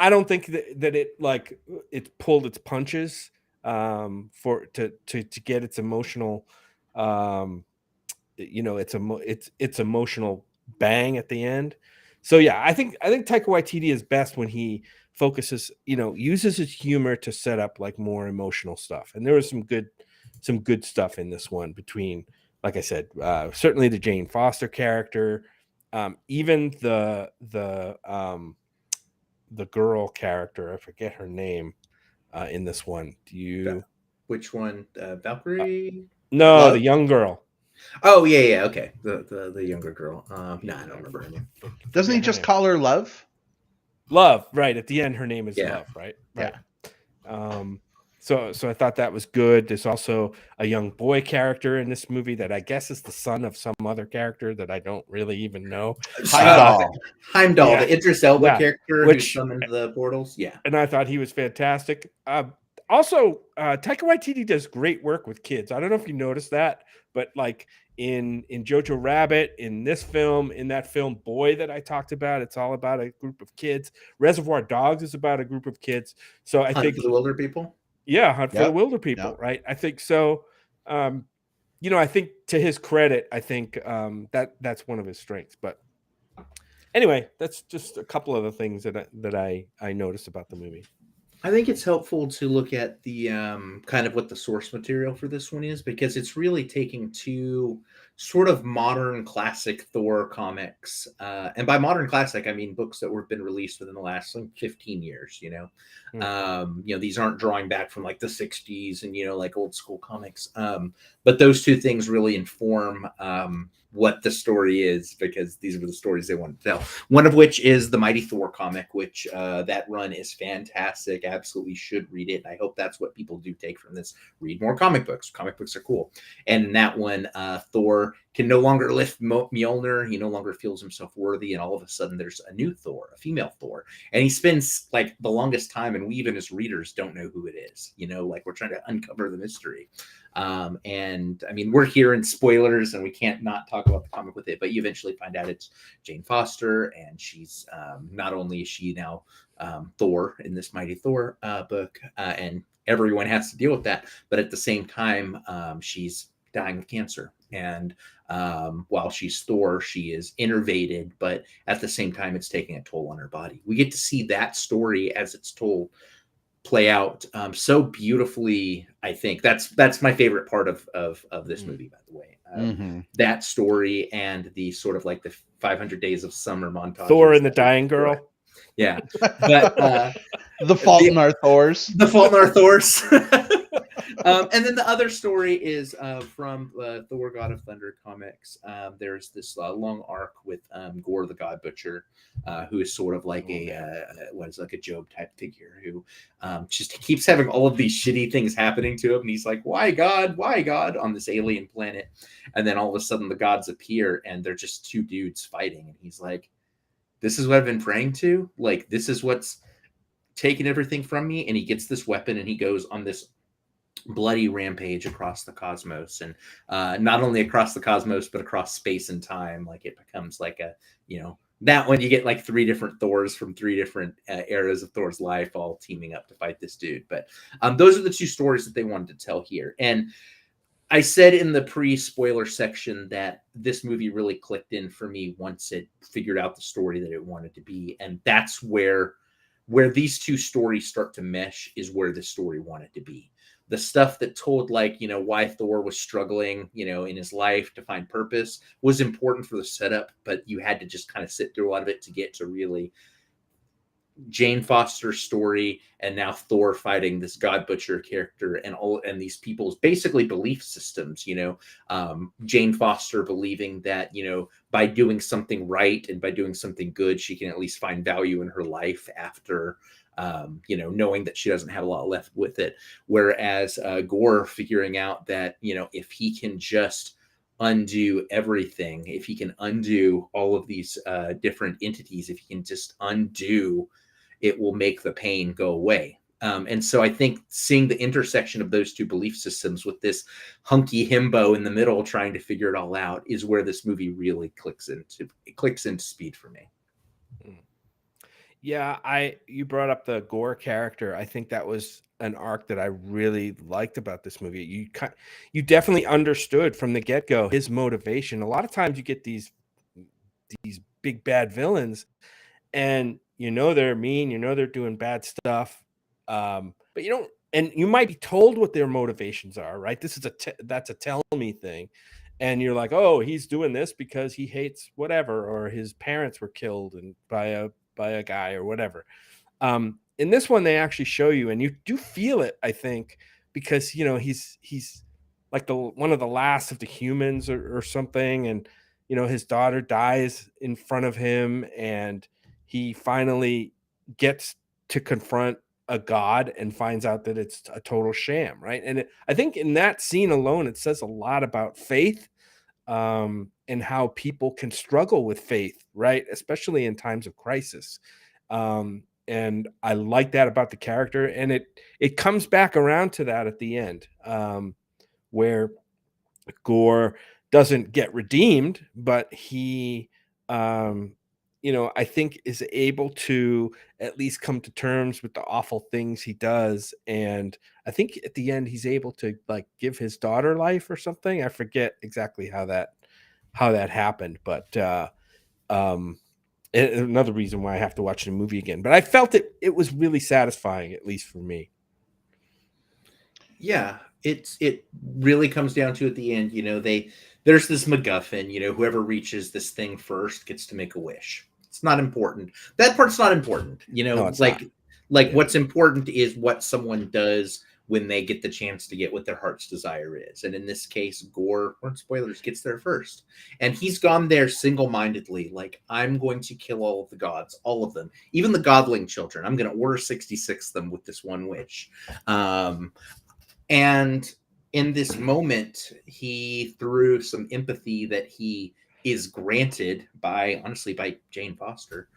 don't think that it pulled its punches to get its emotional its emotional bang at the end. So yeah, I think Taika Waititi is best when he focuses, uses his humor to set up like more emotional stuff. And there was some good stuff in this one between, like I said, certainly the Jane Foster character, even the girl character, I forget her name in this one. Do you? Which one? Valkyrie? No, Love? the young girl. Oh yeah, okay. The younger girl. No, I don't remember her name. Doesn't he just call her Love? Love, right? At the end, her name is Yeah. Love, right? Right. Yeah. So I thought that was good. There's also a young boy character in this movie that I guess is the son of some other character that I don't really even know. Heimdall, yeah. The Idris Elba character who summoned the portals. Yeah. And I thought he was fantastic. Also, Taika Waititi does great work with kids. I don't know if you noticed that, but like in Jojo Rabbit, in this film, in that film Boy that I talked about, it's all about a group of kids. Reservoir Dogs is about a group of kids. So I think for the Wilder People. Yeah, Hunt for the Wilder People, right? I think so. I think to his credit, I think that's one of his strengths. But anyway, that's just a couple of the things that I noticed about the movie. I think it's helpful to look at the kind of what the source material for this one is, because it's really taking two sort of modern classic Thor comics. And by modern classic, I mean books that have been released within the last 15 years, these aren't drawing back from like the 60s and, like old school comics. But those two things really inform what the story is, because these are the stories they want to tell. One of which is the Mighty Thor comic, which that run is fantastic. Absolutely should read it. I hope that's what people do take from this. Read more comic books. Comic books are cool. And in that one, Thor can no longer lift Mjolnir. He no longer feels himself worthy. And all of a sudden there's a new Thor, a female Thor. And he spends like the longest time, and we even as readers don't know who it is. Like we're trying to uncover the mystery. And I mean, we're here in spoilers and we can't not talk about the comic with it, but you eventually find out it's Jane Foster, and she's not only is she now Thor in this Mighty Thor book, and everyone has to deal with that, but at the same time, she's dying of cancer. And while she's Thor, she is innervated, but at the same time, it's taking a toll on her body. We get to see that story as it's told play out so beautifully. I think that's my favorite part of this movie, by the way. That story and the sort of like the 500 Days of Summer montage. Thor and the Dying Girl. Yeah, but The Fault in Our Thors. The Fault in Our Thors. And then the other story is from Thor: God of Thunder comics. There's this long arc with Gore the God Butcher, who is sort of like like a Job type figure who just keeps having all of these shitty things happening to him, and he's like, "Why God? Why God?" on this alien planet, and then all of a sudden the gods appear, and they're just two dudes fighting, and he's like, "This is what I've been praying to. Like, this is what's taken everything from me." And he gets this weapon, and he goes on this bloody rampage across the cosmos, and not only across the cosmos but across space and time. Like, it becomes like a, that one you get like 3 different Thors from 3 different eras of Thor's life all teaming up to fight this dude. But those are the 2 stories that they wanted to tell here. And I said in the pre-spoiler section that this movie really clicked in for me once it figured out the story that it wanted to be, and that's where these 2 stories start to mesh, is where the story wanted to be. The stuff that told, like, why Thor was struggling, in his life to find purpose was important for the setup, but you had to just kind of sit through a lot of it to get to really Jane Foster's story, and now Thor fighting this God Butcher character, and these people's basically belief systems. Jane Foster believing that by doing something right and by doing something good, she can at least find value in her life after knowing that she doesn't have a lot left with it. Whereas Gore figuring out that if he can just undo everything, if he can undo all of these different entities, if he can just undo, it will make the pain go away. And so I think seeing the intersection of those 2 belief systems with this hunky himbo in the middle trying to figure it all out is where this movie really clicks into speed for me. Yeah, you brought up the Gore character. I think that was an arc that I really liked about this movie. You definitely understood from the get-go his motivation. A lot of times you get these big bad villains, and they're mean, they're doing bad stuff, but you don't, and you might be told what their motivations are, right? This is that's a tell me thing, and you're like, oh, he's doing this because he hates whatever, or his parents were killed and by a guy or whatever. In this one, they actually show you, and you do feel it, I think, because he's like one of the last of the humans or something, and his daughter dies in front of him, and he finally gets to confront a god and finds out that it's a total sham, right? And I think in that scene alone, it says a lot about faith, and how people can struggle with faith, right? Especially in times of crisis. And I like that about the character, and it comes back around to that at the end, where Gore doesn't get redeemed, but he I think is able to at least come to terms with the awful things he does. And I think at the end he's able to like give his daughter life or something. I forget exactly how that happened, but another reason why I have to watch the movie again. But I felt it was really satisfying, at least for me. Yeah, it really comes down to at the end, there's this MacGuffin, whoever reaches this thing first gets to make a wish. It's not important. That part's not important. No, it's like not. What's important is what someone does when they get the chance to get what their heart's desire is. And in this case, Gore, or spoilers, gets there first. And he's gone there single-mindedly. Like, I'm going to kill all of the gods, all of them, even the godling children. I'm going to order 66 them with this one wish. And in this moment, he, through some empathy that he is granted by Jane Foster,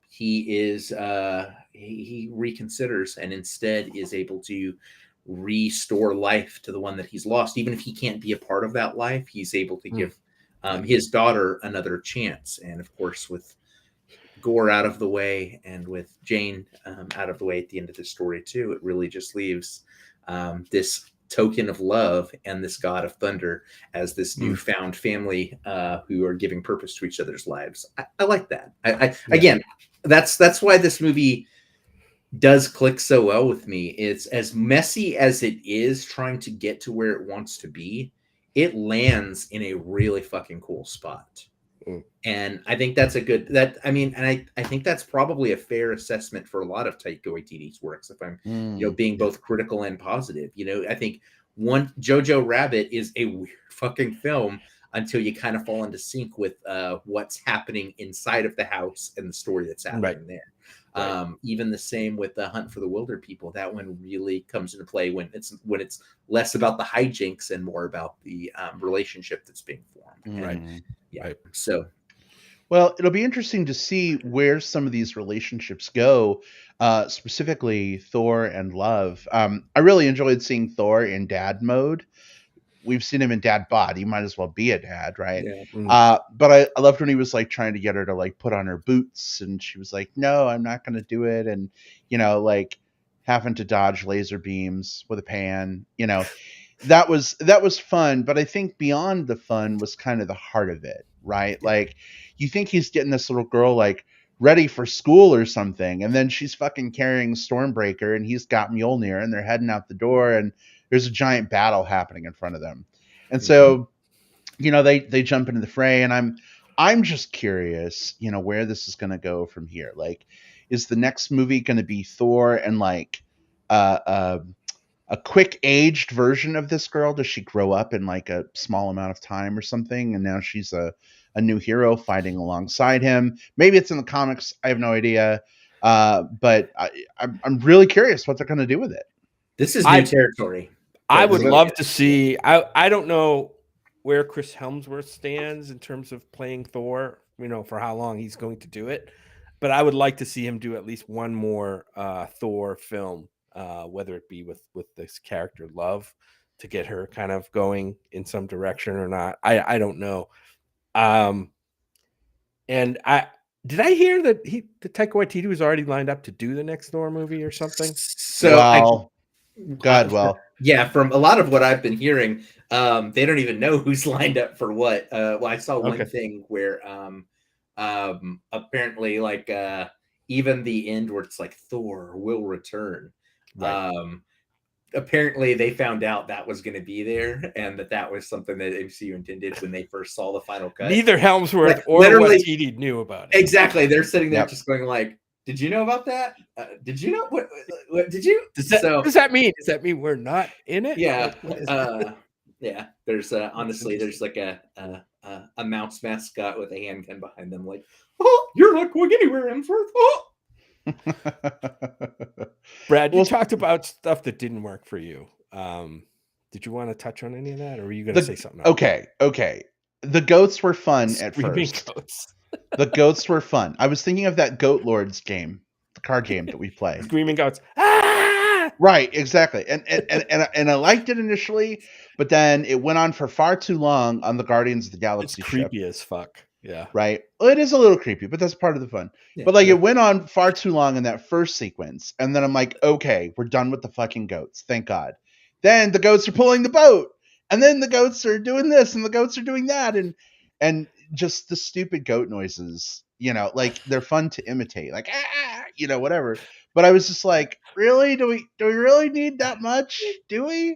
he reconsiders and instead is able to restore life to the one that he's lost. Even if he can't be a part of that life, he's able to give his daughter another chance. And of course, with Gore out of the way and with Jane out of the way at the end of the story too, it really just leaves this token of love and this God of Thunder as this newfound family who are giving purpose to each other's lives. I like that. Again, that's why this movie does click so well with me. It's as messy as it is trying to get to where it wants to be. It lands in a really fucking cool spot. And I think that's a good I think that's probably a fair assessment for a lot of Taika Waititi's works, if I'm being both critical and positive. I think Jojo Rabbit is a weird fucking film until you kind of fall into sync with what's happening inside of the house and the story that's happening there. Right. Even the same with the Hunt for the Wilder People. That one really comes into play when it's less about the hijinks and more about the relationship that's being formed. Right. And, yeah. Right. So. Well, it'll be interesting to see where some of these relationships go, specifically Thor and Love. I really enjoyed seeing Thor in dad mode. We've seen him in dad bod. He might as well be a dad, right? Yeah. But I loved when he was like trying to get her to like put on her boots, and she was like, "No, I'm not going to do it," and like having to dodge laser beams with a pan. That was fun. But I think beyond the fun was kind of the heart of it, right? Like, you think he's getting this little girl like ready for school or something, and then she's fucking carrying Stormbreaker, and he's got Mjolnir, and they're heading out the door, and there's a giant battle happening in front of them. And so, they jump into the fray, and I'm just curious, where this is going to go from here. Like, is the next movie going to be Thor and like a quick aged version of this girl? Does she grow up in like a small amount of time or something, and now she's a new hero fighting alongside him? Maybe it's in the comics. I have no idea. But I'm really curious what they're going to do with it. This is new territory. I would love to see. I don't know where Chris Hemsworth stands in terms of playing Thor, for how long he's going to do it. But I would like to see him do at least one more Thor film, whether it be with this character Love, to get her kind of going in some direction or not. I don't know. And did I hear that the Taika Waititi was already lined up to do the next Thor movie or something? So yeah, from a lot of what I've been hearing, they don't even know who's lined up for what. I saw one thing where apparently like even the end where it's like Thor will return. Right. Apparently they found out that was going to be there, and that was something that MCU intended when they first saw the final cut. Neither Helmsworth or Waititi knew about it. Exactly. They're sitting there just going like, did you know about that? Did you know what did you? What does that mean? Does that mean we're not in it? Yeah. Yeah. There's honestly, there's like a mouse mascot with a handgun behind them, like, oh, you're not going anywhere, Hemsworth. Oh. Brad, you talked about stuff that didn't work for you. Did you want to touch on any of that, or were you going to say something else? Okay. The goats were fun at first. Goats. The goats were fun. I was thinking of that Goat Lords game, the card game that we play. Screaming goats. Ah! Right, exactly. And I liked it initially, but then it went on for far too long on the Guardians of the Galaxy It's creepy as fuck. Yeah. Right. Well, it is a little creepy, but that's part of the fun. Yeah, but like it went on far too long in that first sequence. And then I'm like, okay, we're done with the fucking goats. Thank God. Then the goats are pulling the boat. And then the goats are doing this and the goats are doing that. And just the stupid goat noises, like they're fun to imitate, like, whatever. But I was just like, really? Do we really need that much? Do we?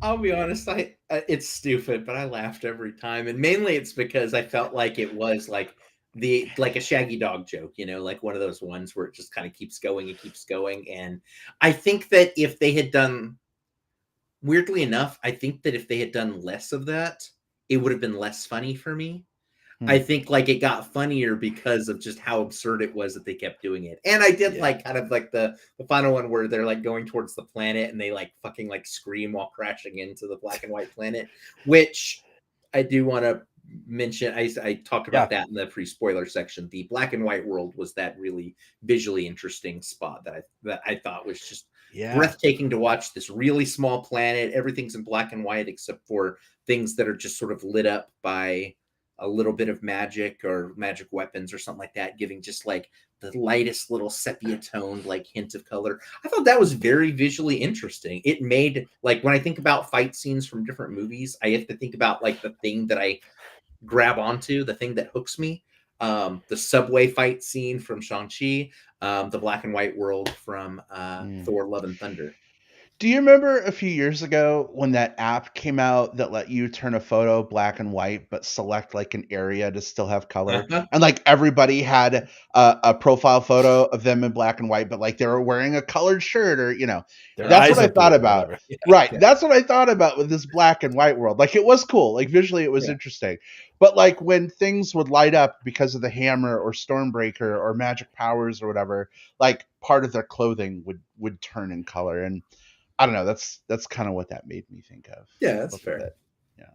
I'll be honest, it's stupid, but I laughed every time, and mainly it's because I felt like it was like a Shaggy Dog joke, like one of those ones where it just kind of keeps going and keeps going. And I think that if they had done, weirdly enough, I think that if they had done less of that, it would have been less funny for me. I think like it got funnier because of just how absurd it was that they kept doing it. And I did like kind of like the final one where they're like going towards the planet and they like fucking like scream while crashing into the black and white planet, which I do want to mention. I talked about that in the pre-spoiler section. The black and white world was that really visually interesting spot that I thought was just breathtaking to watch. This really small planet, everything's in black and white except for things that are just sort of lit up by a little bit of magic or magic weapons or something like that, giving just like the lightest little sepia toned like hint of color. I thought that was very visually interesting. It made, like, when I think about fight scenes from different movies, I have to think about like the thing that I grab onto, the thing that hooks me. the subway fight scene from Shang-Chi, the black and white world from Thor: Love and Thunder. Do you remember a few years ago when that app came out that let you turn a photo black and white, but select like an area to still have color? Uh-huh. And like everybody had a profile photo of them in black and white, but like they were wearing a colored shirt or, Their that's eyes what I are blue thought or about. whatever. Yeah. Right. Yeah. That's what I thought about with this black and white world. Like it was cool. Like visually it was Yeah. interesting. But like when things would light up because of the hammer or Stormbreaker or magic powers or whatever, like part of their clothing would turn in color. And I don't know. That's kind of what that made me think of. Yeah, that's a little fair. bit. Yeah.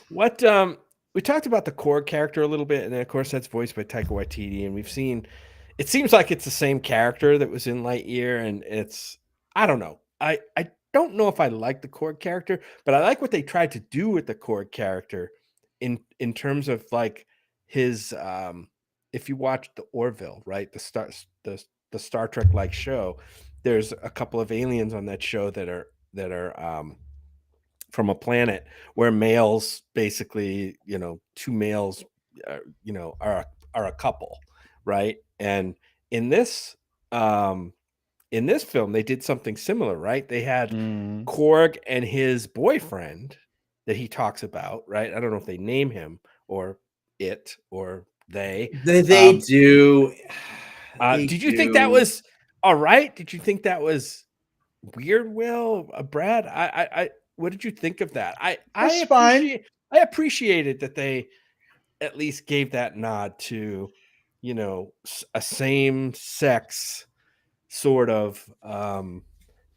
What we talked about the Korg character a little bit, and then of course that's voiced by Taika Waititi, and we've seen. It seems like it's the same character that was in Lightyear, and it's I don't know. I don't know if I like the Korg character, but I like what they tried to do with the Korg character in terms of like his. If you watch the Orville, right, the Star Trek like show, there's a couple of aliens on that show that are from a planet where males basically, two males, are a couple, right? And in this film, they did something similar, right? They had Korg and his boyfriend that he talks about, right? I don't know if they name him or it or they. They do. Did you think that was all right? Did you think that was weird, Will? Brad, I what did you think of that? I appreciated that they at least gave that nod to, a same sex sort of,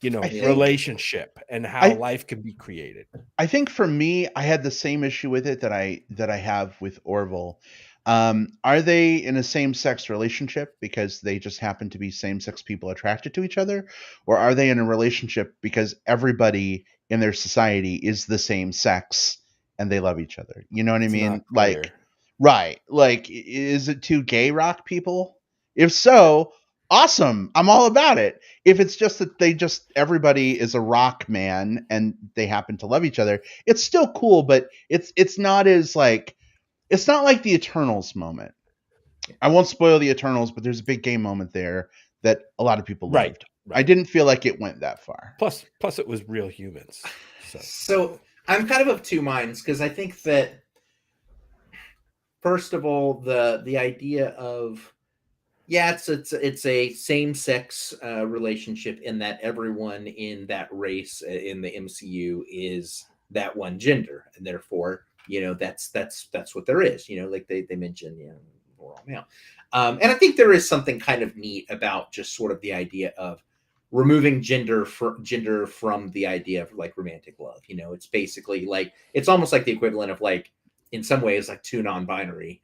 relationship and how life can be created. I think for me, I had the same issue with it that I have with Orville. Are they in a same-sex relationship because they just happen to be same-sex people attracted to each other? Or are they in a relationship because everybody in their society is the same sex and they love each other? You know what I mean? Like, right. Like, is it two gay rock people? If so, awesome. I'm all about it. If it's just that everybody is a rock man and they happen to love each other, it's still cool, but it's not as like, it's not like the Eternals moment. I won't spoil the Eternals, but there's a big game moment there that a lot of people loved. Right. I didn't feel like it went that far. Plus it was real humans. So I'm kind of two minds because I think that first of all, the idea of it's a same-sex relationship in that everyone in that race in the MCU is that one gender, and therefore that's what there is. Like they mentioned, we're all male, and I think there is something kind of neat about just sort of the idea of removing gender from the idea of like romantic love. It's basically like it's almost like the equivalent of like in some ways like two non-binary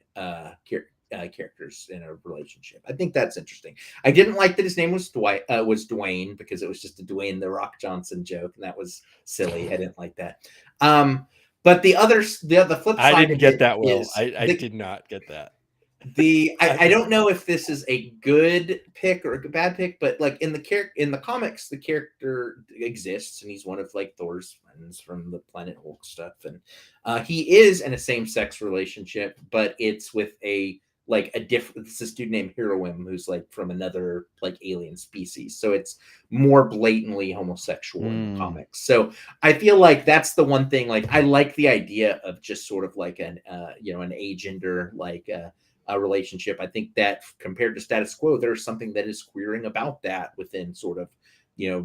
characters in a relationship. I think that's interesting. I didn't like that his name was Dwayne because it was just a Dwayne the Rock Johnson joke, and that was silly. I didn't like that. But the flip side, I didn't get that well. I did not get that. I don't know if this is a good pick or a bad pick, but like in the comics, the character exists, and he's one of like Thor's friends from the Planet Hulk stuff, and he is in a same-sex relationship, but it's with this dude named Heroim who's like from another like alien species, so it's more blatantly homosexual in the comics. So I feel like that's the one thing. Like I like the idea of just sort of like an agender like a relationship. I think that compared to status quo, there's something that is queering about that within sort of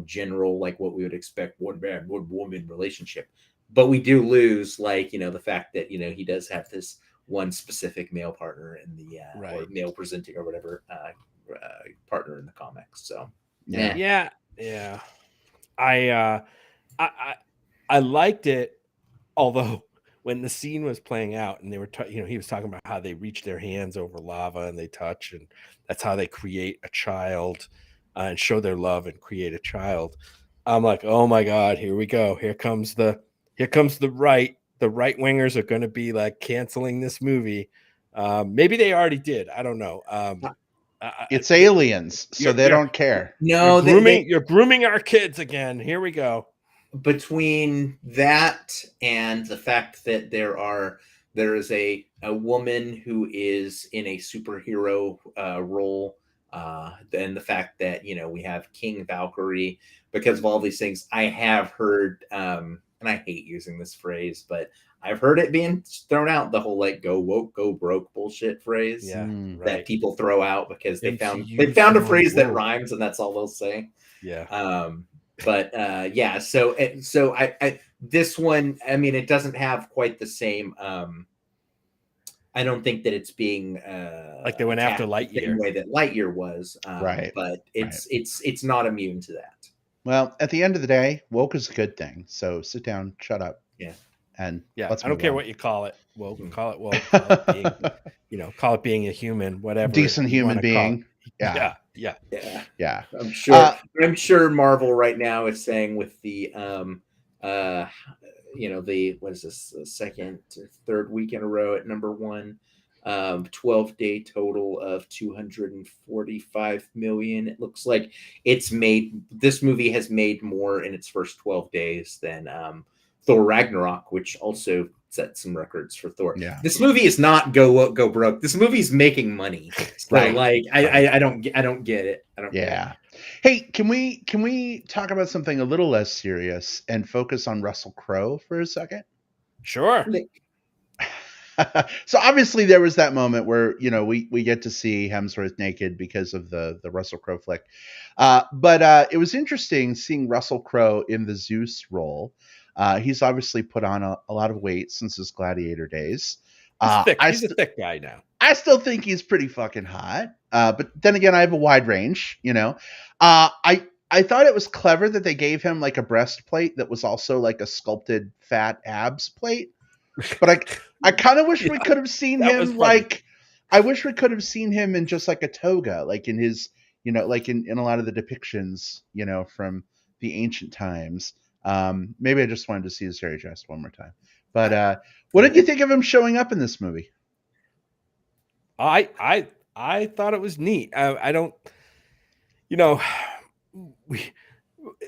general like what we would expect one man one woman relationship. But we do lose like the fact that he does have this one specific male partner in the or male presenting or whatever partner in the comics. So yeah. I liked it, although when the scene was playing out and they were he was talking about how they reach their hands over lava and they touch, and that's how they create a child and show their love and create a child. I'm like, oh my god, here we go. Here comes the right. The right wingers are going to be like canceling this movie. Maybe they already did. I don't know. It's aliens, so they don't care. No, you're grooming our kids again. Here we go. Between that and the fact that there are There is a woman who is in a superhero role. Then the fact that we have King Valkyrie, because of all these things, I have heard, and I hate using this phrase, but I've heard it being thrown out, the whole like "go woke, go broke" bullshit phrase. Yeah, That right. people throw out because they found MCU's a gone phrase that woke. rhymes, and that's all they'll say. Yeah. But yeah, so I this one, I mean, it doesn't have quite the same. I don't think that it's being Like they went after attacked the same Lightyear. way that Lightyear was, Right. But it's not immune to that. Well, at the end of the day, woke is a good thing. So sit down, shut up. Yeah. And Yeah, let's I don't move care on. what you call it. Woke, call it woke. Call it being, call it being a human, whatever. Decent you human wanna call it. being. Yeah. Yeah. I'm sure Marvel right now is saying with the the what is this, second or third week in a row at number 1, 12-day total of 245 million. It looks like this movie has made more in its first 12 days than Thor Ragnarok, which also set some records for Thor. Yeah. This movie is not go broke. This movie's making money. So Right. like I don't get it. I don't get it. Yeah. Hey, can we talk about something a little less serious and focus on Russell Crowe for a second? Sure. So obviously there was that moment where we get to see Hemsworth naked because of the Russell Crowe flick, but it was interesting seeing Russell Crowe in the Zeus role. He's obviously put on a lot of weight since his Gladiator days. He's a thick guy now. I still think he's pretty fucking hot, but then again, I have a wide range. I thought it was clever that they gave him like a breastplate that was also like a sculpted fat abs plate. But I kind of wish we could have seen him like, I wish we could have seen him in just like a toga, like in his, like in a lot of the depictions, from the ancient times. Maybe I just wanted to see his hairy chest one more time. But what did you think of him showing up in this movie? I thought it was neat. I don't,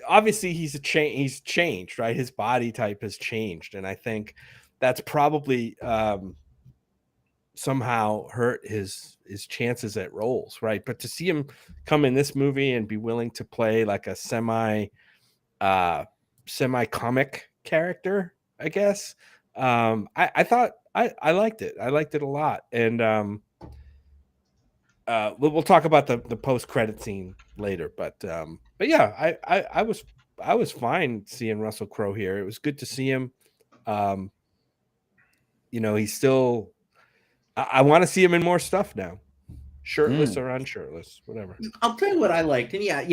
obviously he's changed, right? His body type has changed, and I think that's probably somehow hurt his chances at roles, right? But to see him come in this movie and be willing to play like a semi comic character, I guess, I thought I liked it. I liked it a lot, and we'll talk about the post credit scene later. But yeah, I was fine seeing Russell Crowe here. It was good to see him. He's still. I want to see him in more stuff now, shirtless or unshirtless, whatever. I'll tell you what I liked, and yeah,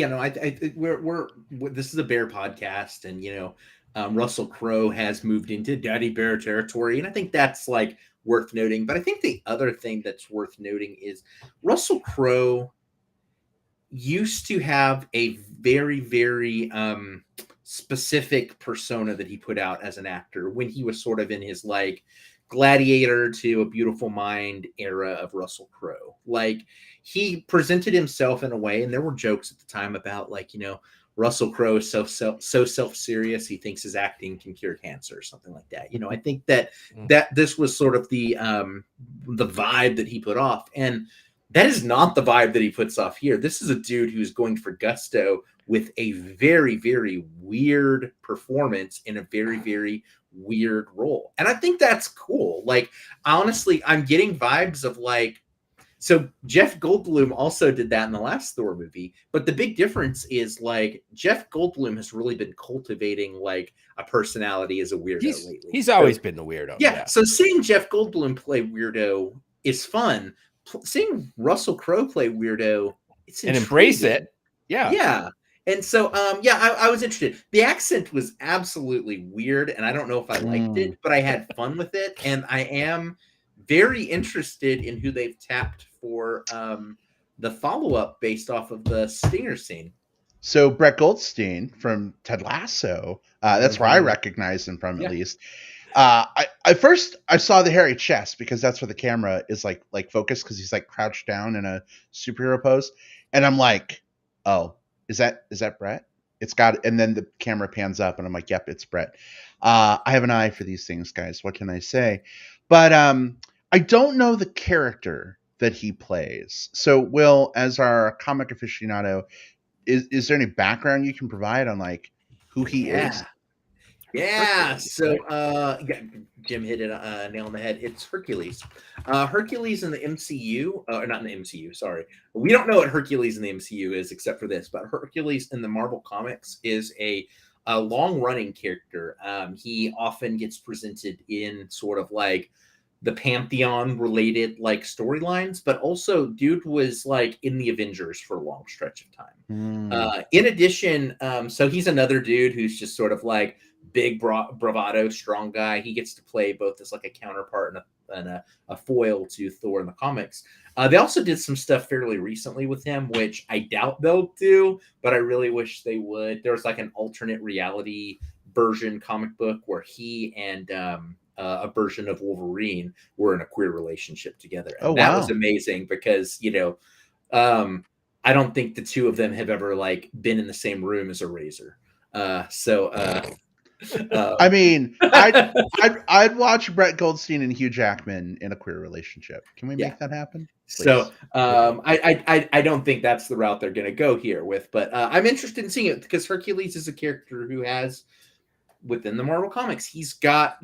we're this is a bear podcast, and Russell Crowe has moved into Daddy Bear territory, and I think that's like worth noting. But I think the other thing that's worth noting is Russell Crowe used to have a very, very specific persona that he put out as an actor when he was sort of in his like Gladiator to A Beautiful Mind era of Russell Crowe. Like, he presented himself in a way, and there were jokes at the time about like, Russell Crowe is so self-serious he thinks his acting can cure cancer or something like that. I think that this was sort of the vibe that he put off, and that is not the vibe that he puts off here. This is a dude who's going for gusto with a very, very weird performance in a very, very weird role. And I think that's cool. Like, honestly, I'm getting vibes of like, so Jeff Goldblum also did that in the last Thor movie, but the big difference is like Jeff Goldblum has really been cultivating like a personality as a weirdo lately. He's always been the weirdo. Yeah. So seeing Jeff Goldblum play weirdo is fun. Seeing Russell Crowe play weirdo, it's and embrace it. Yeah. Yeah. And so, I was interested. The accent was absolutely weird, and I don't know if I liked it, but I had fun with it. And I am very interested in who they've tapped for the follow-up based off of the Stinger scene. So Brett Goldstein from Ted Lasso, that's where I recognize him from, at least. I first saw the hairy chest because that's where the camera is like focused, because he's like crouched down in a superhero pose, and I'm like, oh, is that Brett? It's got, and then the camera pans up, and I'm like, yep, it's Brett. I have an eye for these things, guys. What can I say? But I don't know the character that he plays. So, Will, as our comic aficionado, is there any background you can provide on like who he is? Yeah. Hercules, So, right? yeah, Jim hit it nail on the head. It's Hercules. Hercules in the MCU, or not in the MCU. Sorry, we don't know what Hercules in the MCU is except for this. But Hercules in the Marvel comics is a long-running character. He often gets presented in sort of like the Pantheon related like storylines, but also dude was like in the Avengers for a long stretch of time. In addition, so he's another dude who's just sort of like big bravado, strong guy. He gets to play both as like a counterpart and a foil to Thor in the comics. They also did some stuff fairly recently with him, which I doubt they'll do, but I really wish they would. There was like an alternate reality version comic book where he and a version of Wolverine were in a queer relationship together. And that was amazing because, I don't think the two of them have ever like been in the same room as a razor. I mean, I'd watch Brett Goldstein and Hugh Jackman in a queer relationship. Can we make that happen? Please. So I don't think that's the route they're going to go here with, but I'm interested in seeing it because Hercules is a character who has within the Marvel comics, he's got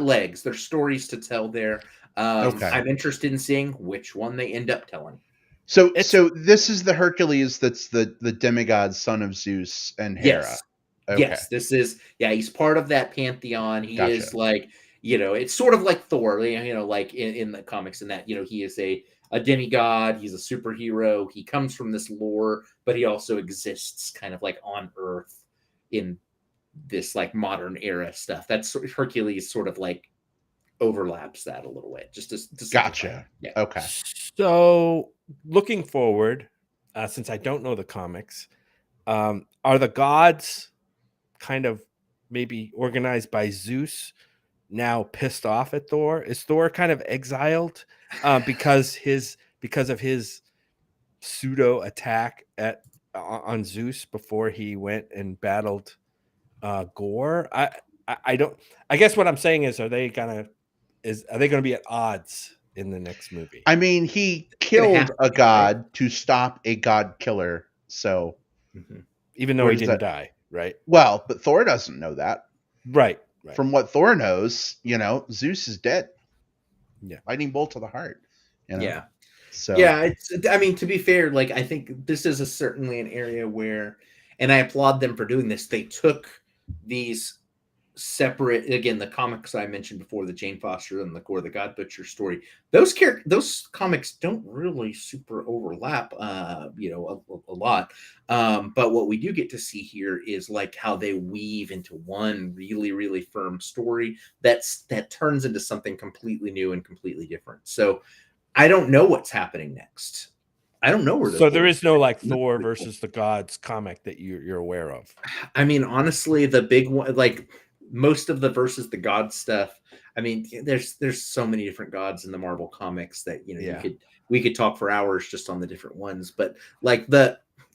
legs. There's stories to tell there. I'm interested in seeing which one they end up telling. So this is the Hercules that's the demigod son of Zeus and Hera. Yes. Okay. Yes, this is he's part of that pantheon. He is like, it's sort of like Thor, like in the comics, in that, he is a demigod, he's a superhero, he comes from this lore, but he also exists kind of like on Earth in this like modern era stuff. That's Hercules sort of like overlaps that a little bit. Just to gotcha. Yeah. Okay. So looking forward, since I don't know the comics, are the gods kind of maybe organized by Zeus now pissed off at Thor? Is Thor kind of exiled because of his pseudo attack on Zeus before he went and battled Gore? I don't. I guess what I'm saying is, are they gonna be at odds in the next movie? I mean, he killed a god to stop a god killer, so even though he didn't die, right? Well, but Thor doesn't know that, right? From what Thor knows, Zeus is dead. Yeah, lightning bolt to the heart. Yeah. So I mean, to be fair, like I think this is certainly an area where, and I applaud them for doing this. They took these separate, again, the comics I mentioned before, the Jane Foster and the Gore the God Butcher story. Those comics don't really super overlap, a lot. But what we do get to see here is like how they weave into one really, really firm story that turns into something completely new and completely different. So I don't know what's happening next. I don't know where. So there is no like Thor versus the gods comic that you're aware of. I mean, honestly, the big one, like most of the versus the god stuff. I mean, there's so many different gods in the Marvel comics that we could talk for hours just on the different ones. But like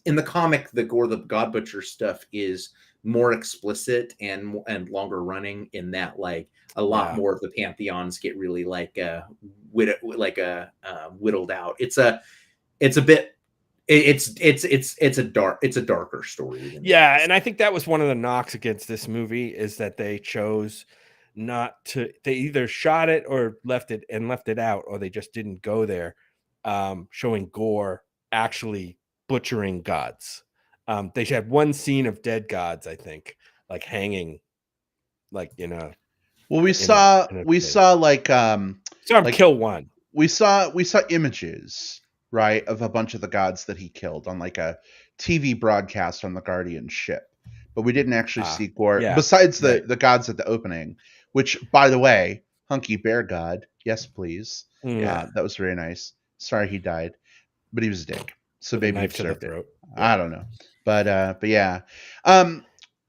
in the comic, the Gore the God Butcher stuff is more explicit and longer running, in that like a lot more of the pantheons get really like whittled out. It's a darker story. Yeah, and I think that was one of the knocks against this movie, is that they chose not to. They either shot it or left it out, or they just didn't go there, showing Gore actually butchering gods. They had one scene of dead gods, I think, like hanging, like Well, we saw like kill one. We saw images, right, of a bunch of the gods that he killed on like a TV broadcast on the Guardian ship, but we didn't actually see Gore. Yeah, besides the gods at the opening, which, by the way, Hunky Bear God, yes please. Yeah, that was very nice. Sorry he died, but he was a dick, so maybe he deserved it. Yeah. I don't know, but yeah.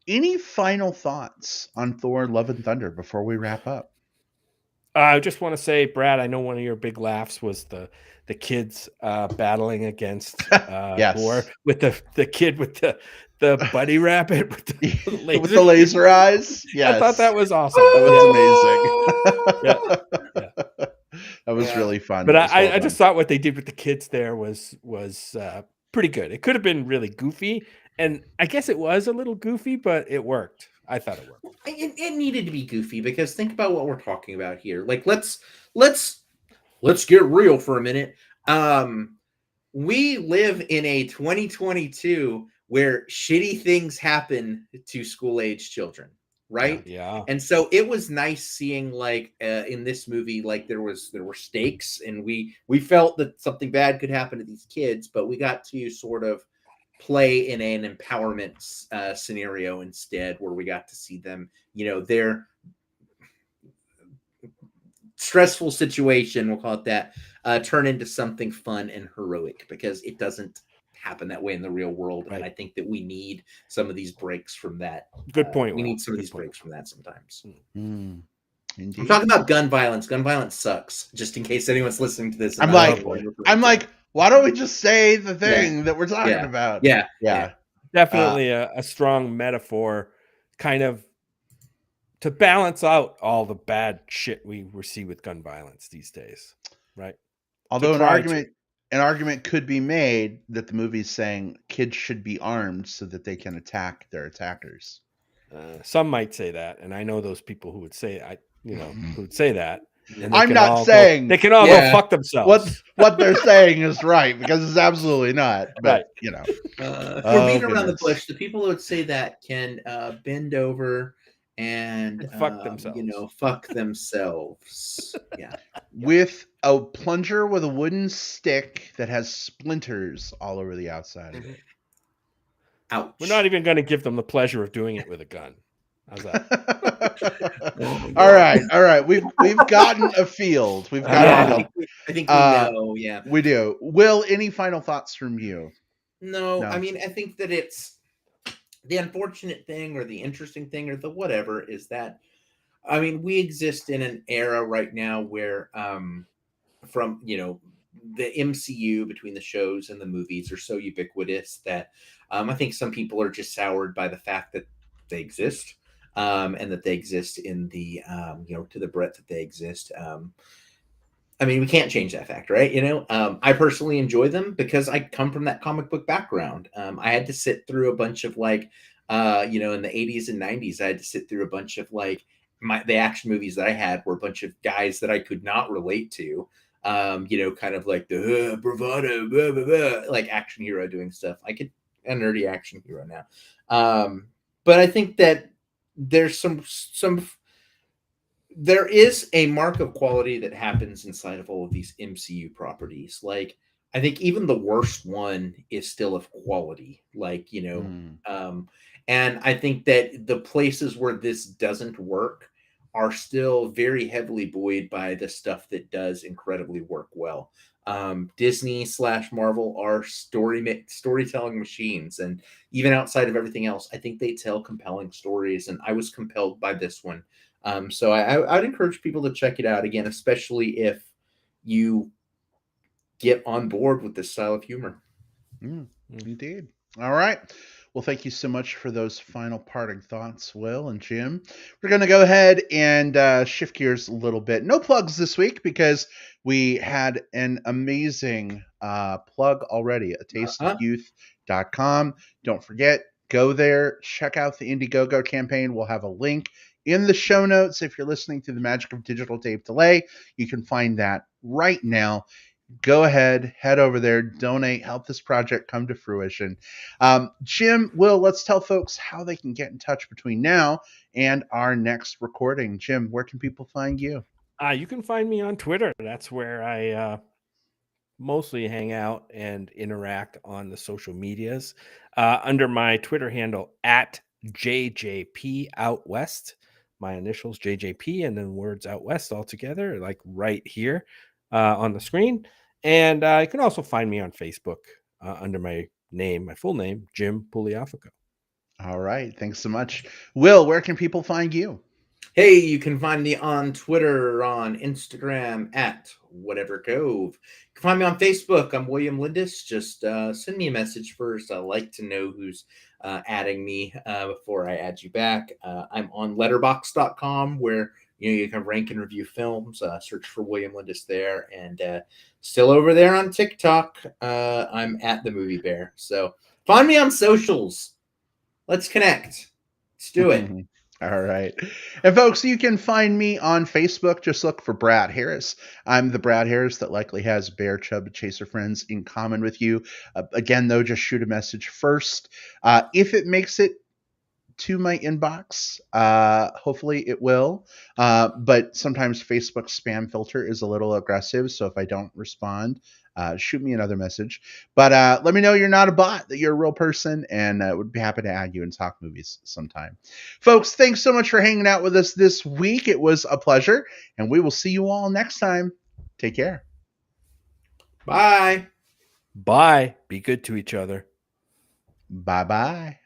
Any final thoughts on Thor: Love and Thunder before we wrap up? I just want to say, Brad, I know one of your big laughs was the kids battling against Yes. Thor with the kid with the bunny rabbit with the laser, with the laser eyes. Yes. I thought that was awesome. That was amazing. Yeah. That was really fun. But That was well I just thought what they did with the kids there was pretty good. It could have been really goofy, and I guess it was a little goofy, but it worked. I thought it worked. It needed to be goofy because think about what we're talking about here. Like let's get real for a minute. We live in a 2022 where shitty things happen to school-age children, right? Yeah. And so it was nice seeing like in this movie, like there were stakes, and we felt that something bad could happen to these kids, but we got to sort of play in an empowerment scenario instead, where we got to see them, their stressful situation, we'll call it that, turn into something fun and heroic, because it doesn't happen that way in the real world. Right. And I think that we need some of these breaks from that. Good point. We need some of these breaks from that sometimes. Indeed. I'm talking about gun violence. Gun violence sucks. Just in case anyone's listening to this. I'm like, why don't we just say the thing that we're talking about? Yeah. Definitely a strong metaphor, kind of to balance out all the bad shit we see with gun violence these days, right? Although an argument could be made that the movie's saying kids should be armed so that they can attack their attackers. Some might say that, and I know those people who would say who would say that. I'm not saying they can all go fuck themselves. What they're saying is right, because it's absolutely not. But for being around the bush, the people who would say that can bend over and fuck themselves. Fuck themselves. Yeah. With a plunger with a wooden stick that has splinters all over the outside of it. Ouch. We're not even going to give them the pleasure of doing it with a gun. How's that? All right. We've gotten a field. We've got. I think we know. Yeah, we do. Will, any final thoughts from you? No. I mean, I think that it's the unfortunate thing, or the interesting thing, or the whatever, is that, I mean, we exist in an era right now where, from the MCU, between the shows and the movies, are so ubiquitous that I think some people are just soured by the fact that they exist. And that they exist in the, to the breadth that they exist. I mean, we can't change that fact, right? I personally enjoy them because I come from that comic book background. I had to sit through a bunch of in the 80s and 90s, I had to sit through a bunch of the action movies that I had were a bunch of guys that I could not relate to. Kind of like the bravado, blah, blah, blah, like action hero doing stuff. I could a nerdy action hero now. But I think that there's there is a mark of quality that happens inside of all of these MCU properties. Like, I think even the worst one is still of quality, and I think that the places where this doesn't work are still very heavily buoyed by the stuff that does incredibly work well. Disney / Marvel are storytelling machines, and even outside of everything else, I think they tell compelling stories, and I was compelled by this one. So I'd encourage people to check it out again, especially if you get on board with this style of humor. Indeed. All right. Well, thank you so much for those final parting thoughts, Will and Jim. We're going to go ahead and shift gears a little bit. No plugs this week because we had an amazing plug already, atasteofyouth.com. Don't forget, go there, check out the Indiegogo campaign. We'll have a link in the show notes. If you're listening through the magic of digital tape delay, you can find that right now. Go ahead, head over there, donate, help this project come to fruition. Jim, Will, let's tell folks how they can get in touch between now and our next recording. Jim, where can people find you? You can find me on Twitter. That's where I mostly hang out and interact on the social medias under my Twitter handle at JJP Out West. My initials JJP and then words Out West all together, like right here on the screen. And you can also find me on Facebook under my full name, Jim Pugliafico. All right. Thanks so much. Will, where can people find you? Hey, you can find me on Twitter, on Instagram at Whatever Cove. You can find me on Facebook. I'm William Lindis. Just send me a message first. I like to know who's adding me before I add you back. I'm on letterbox.com where you can rank and review films. Search for William Lindis there. And still over there on TikTok, I'm at the Movie Bear. So find me on socials. Let's connect. Let's do it. All right. And folks, you can find me on Facebook. Just look for Brad Harris. I'm the Brad Harris that likely has Bear Chub Chaser friends in common with you. Again, though, just shoot a message first. If it makes it to my inbox, hopefully it will. But sometimes Facebook spam filter is a little aggressive. So if I don't respond, shoot me another message. But let me know you're not a bot, that you're a real person, and would be happy to add you and talk movies sometime. Folks, thanks so much for hanging out with us this week. It was a pleasure, and we will see you all next time. Take care. Bye. Bye. Be good to each other. Bye-bye.